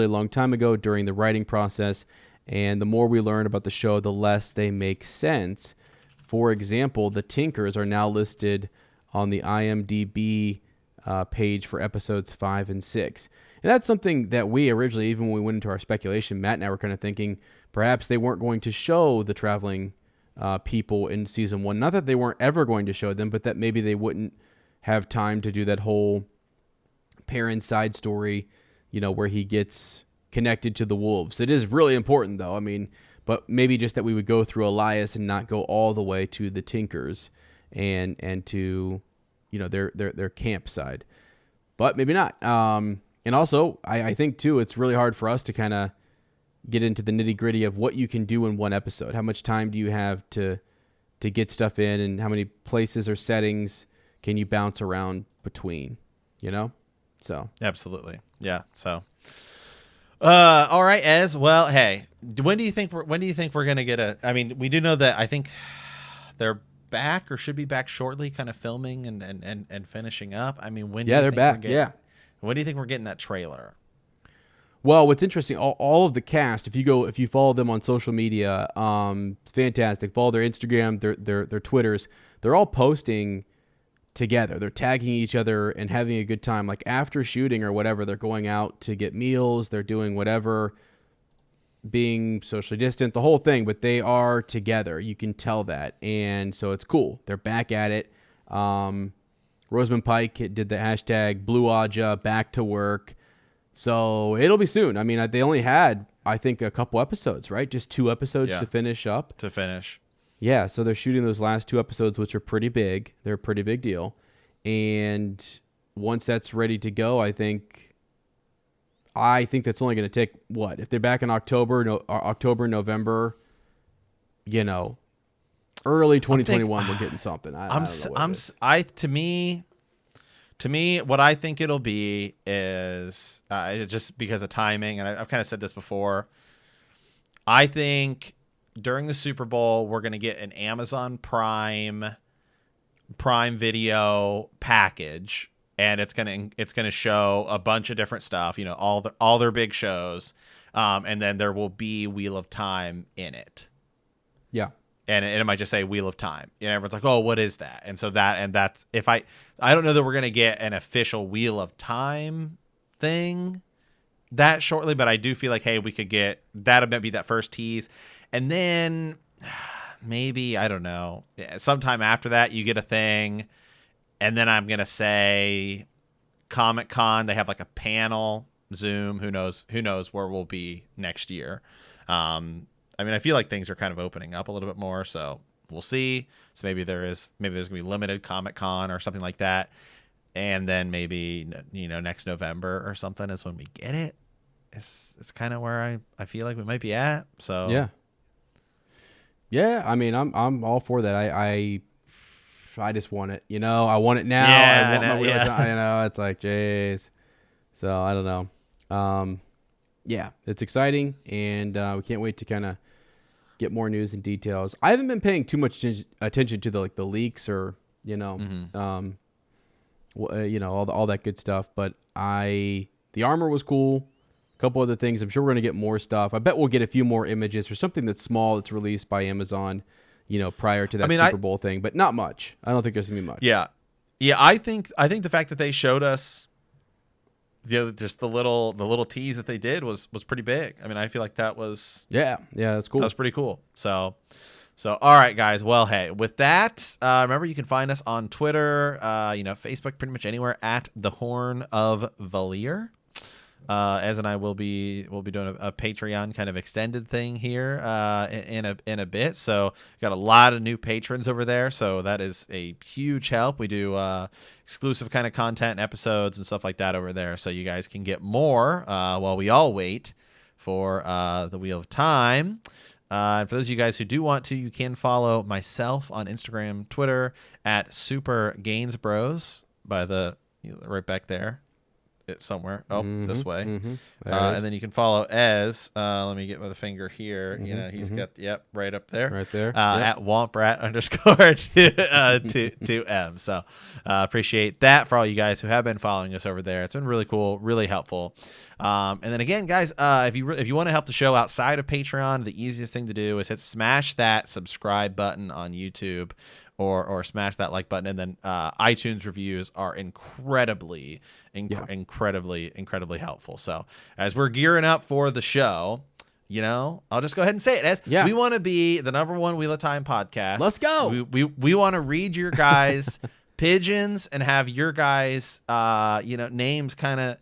long time ago during the writing process, and the more we learn about the show, the less they make sense. For example, the Tinkers are now listed on the IMDb page for episodes 5 and 6. And that's something that we originally, even when we went into our speculation, Matt and I were kind of thinking perhaps they weren't going to show the traveling people in season 1. Not that they weren't ever going to show them, but that maybe they wouldn't have time to do that whole Perrin side story, where he gets connected to the wolves. It is really important, though. I mean, but maybe just that we would go through Elias and not go all the way to the Tinkers and to, their campsite. But maybe not. And also, I think, too, it's really hard for us to kind of get into the nitty-gritty of what you can do in one episode. How much time do you have to get stuff in, and how many places or settings can you bounce around between, So. Absolutely. Yeah, so. All right, Ez. Well, hey, when do you think we're going to get I mean, we do know that I think they're back or should be back shortly, kind of filming and finishing up. I mean, when do you they're think back. When do you think we're getting that trailer? Well, what's interesting, all of the cast, if you follow them on social media, it's fantastic. Follow their Instagram, their Twitters. They're all posting together. They're tagging each other and having a good time. Like after shooting or whatever, they're going out to get meals. They're doing whatever, being socially distant, the whole thing. But they are together. You can tell that, and so it's cool. They're back at it. Rosamund Pike did the hashtag Blue Aja back to work. So it'll be soon. I mean, they only had, I think, a couple episodes, right? Just 2 episodes to finish up. Yeah, so they're shooting those last 2 episodes, which are pretty big. They're a pretty big deal. And once that's ready to go, I think that's only going to take, what? If they're back in October, November, early 2021, we're getting something. I don't know To me, what I think it'll be is just because of timing, and I've kind of said this before. I think during the Super Bowl, we're going to get an Amazon Prime Video package, and it's gonna show a bunch of different stuff, all their big shows, and then there will be Wheel of Time in it. Yeah. And it might just say Wheel of Time. And everyone's like, oh, what is that? And so that's if I don't know that we're going to get an official Wheel of Time thing that shortly, but I do feel like, hey, we could get that. Might be that first tease. And then maybe, I don't know, sometime after that, you get a thing. And then I'm going to say Comic-Con, they have like a panel, Zoom, who knows where we'll be next year. I mean, I feel like things are kind of opening up a little bit more, so we'll see. So maybe there's going to be limited Comic-Con or something like that. And then maybe, next November or something is when we get it. It's kind of where I feel like we might be at. So yeah. I mean, I'm all for that. I just want it. I want it now. Yeah, I want my Wheel of Time. It's like, jeez. So I don't know. Yeah, it's exciting, and we can't wait to kind of get more news and details. I haven't been paying too much attention to the leaks or all that good stuff. But the armor was cool. A couple other things. I'm sure we're gonna get more stuff. I bet we'll get a few more images or something that's small that's released by Amazon, prior to that Super Bowl thing, but not much. I don't think there's gonna be much. Yeah. I think the fact that they showed us just the little tease that they did was pretty big. I mean, I feel like that was that's cool. That was pretty cool. So all right, guys. Well, hey, with that, remember you can find us on Twitter, Facebook, pretty much anywhere at the Horn of Valier. Ez and I will be doing a Patreon kind of extended thing here in a bit. So got a lot of new patrons over there, so that is a huge help. We do exclusive kind of content and episodes and stuff like that over there, so you guys can get more while we all wait for the Wheel of Time. And for those of you guys who do want to, you can follow myself on Instagram, Twitter at Super Gainsbros by the right back there. it somewhere. Oh, this way. And And then you can follow Ez. Let me get with a finger here. You know, he's got right up there. Right there. At womprat_2M. So appreciate that for all you guys who have been following us over there. It's been really cool, really helpful. And then again, guys, if you want to help the show outside of Patreon, the easiest thing to do is smash that subscribe button on YouTube, or smash that like button, and then iTunes reviews are incredibly helpful. So as we're gearing up for the show, you know, I'll just go ahead and say it. We want to be the #1 Wheel of Time podcast. Let's go. We want to read your guys' pigeons and have your guys names kind of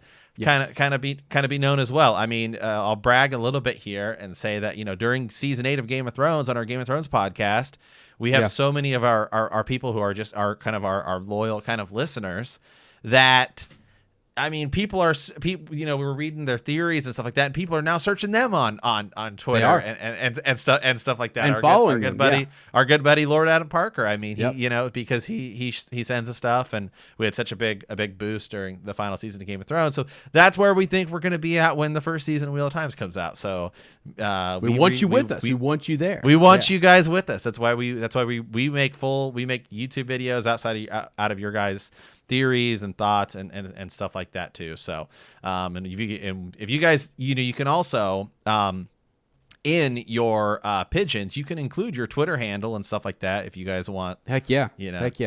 be known as well. I mean, I'll brag a little bit here and say that, you know, during season 8 of Game of Thrones, on our Game of Thrones podcast, we have so many of our people who are just our loyal kind of listeners that, I mean, people, we were reading their theories and stuff like that, and people are now searching them on Twitter and stuff like that. And following our good buddy Lord Adam Parker. I mean, because he sends us stuff, and we had such a big boost during the final season of Game of Thrones. So that's where we think we're going to be at when the first season of Wheel of Times comes out. So we want you with us. We want you there. We want you guys with us. That's why we make YouTube videos out of your guys' theories and thoughts and stuff like that too. So and if you guys, you can also in your pigeons, you can include your Twitter handle and stuff like that if you guys want. Heck yeah.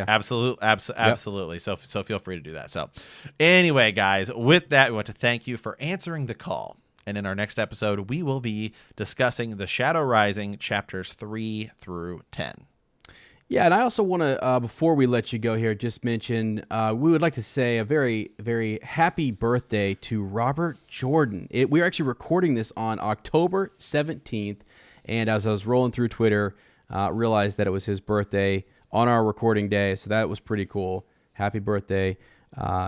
Absolutely. So feel free to do that. So anyway, guys, with that, we want to thank you for answering the call. And in our next episode, we will be discussing the Shadow Rising chapters 3 through 10. Yeah, and I also want to, before we let you go here, just mention we would like to say a very, very happy birthday to Robert Jordan. We are actually recording this on October 17th, and as I was rolling through Twitter, realized that it was his birthday on our recording day, so that was pretty cool. Happy birthday.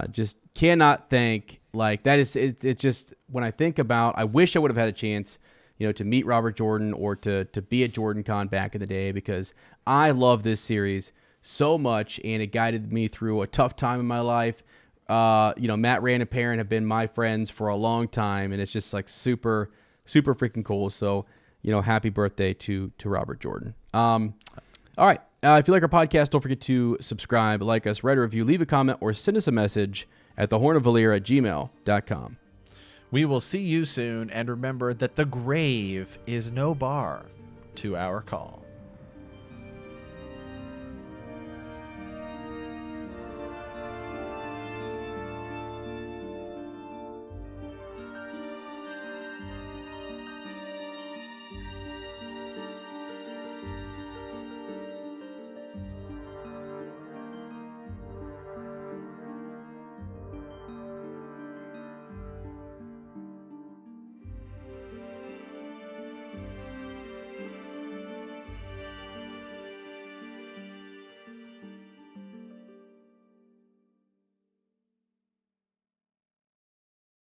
Just cannot thank, that is, it's just, when I think about, I wish I would have had a chance, to meet Robert Jordan or to be at JordanCon back in the day, because I love this series so much, and it guided me through a tough time in my life. Matt Rand and Perrin have been my friends for a long time, and it's just super, super freaking cool. So, happy birthday to Robert Jordan. All right. If you like our podcast, don't forget to subscribe, like us, write a review, leave a comment, or send us a message at thehornofvalyr@gmail.com. We will see you soon, and remember that the grave is no bar to our call.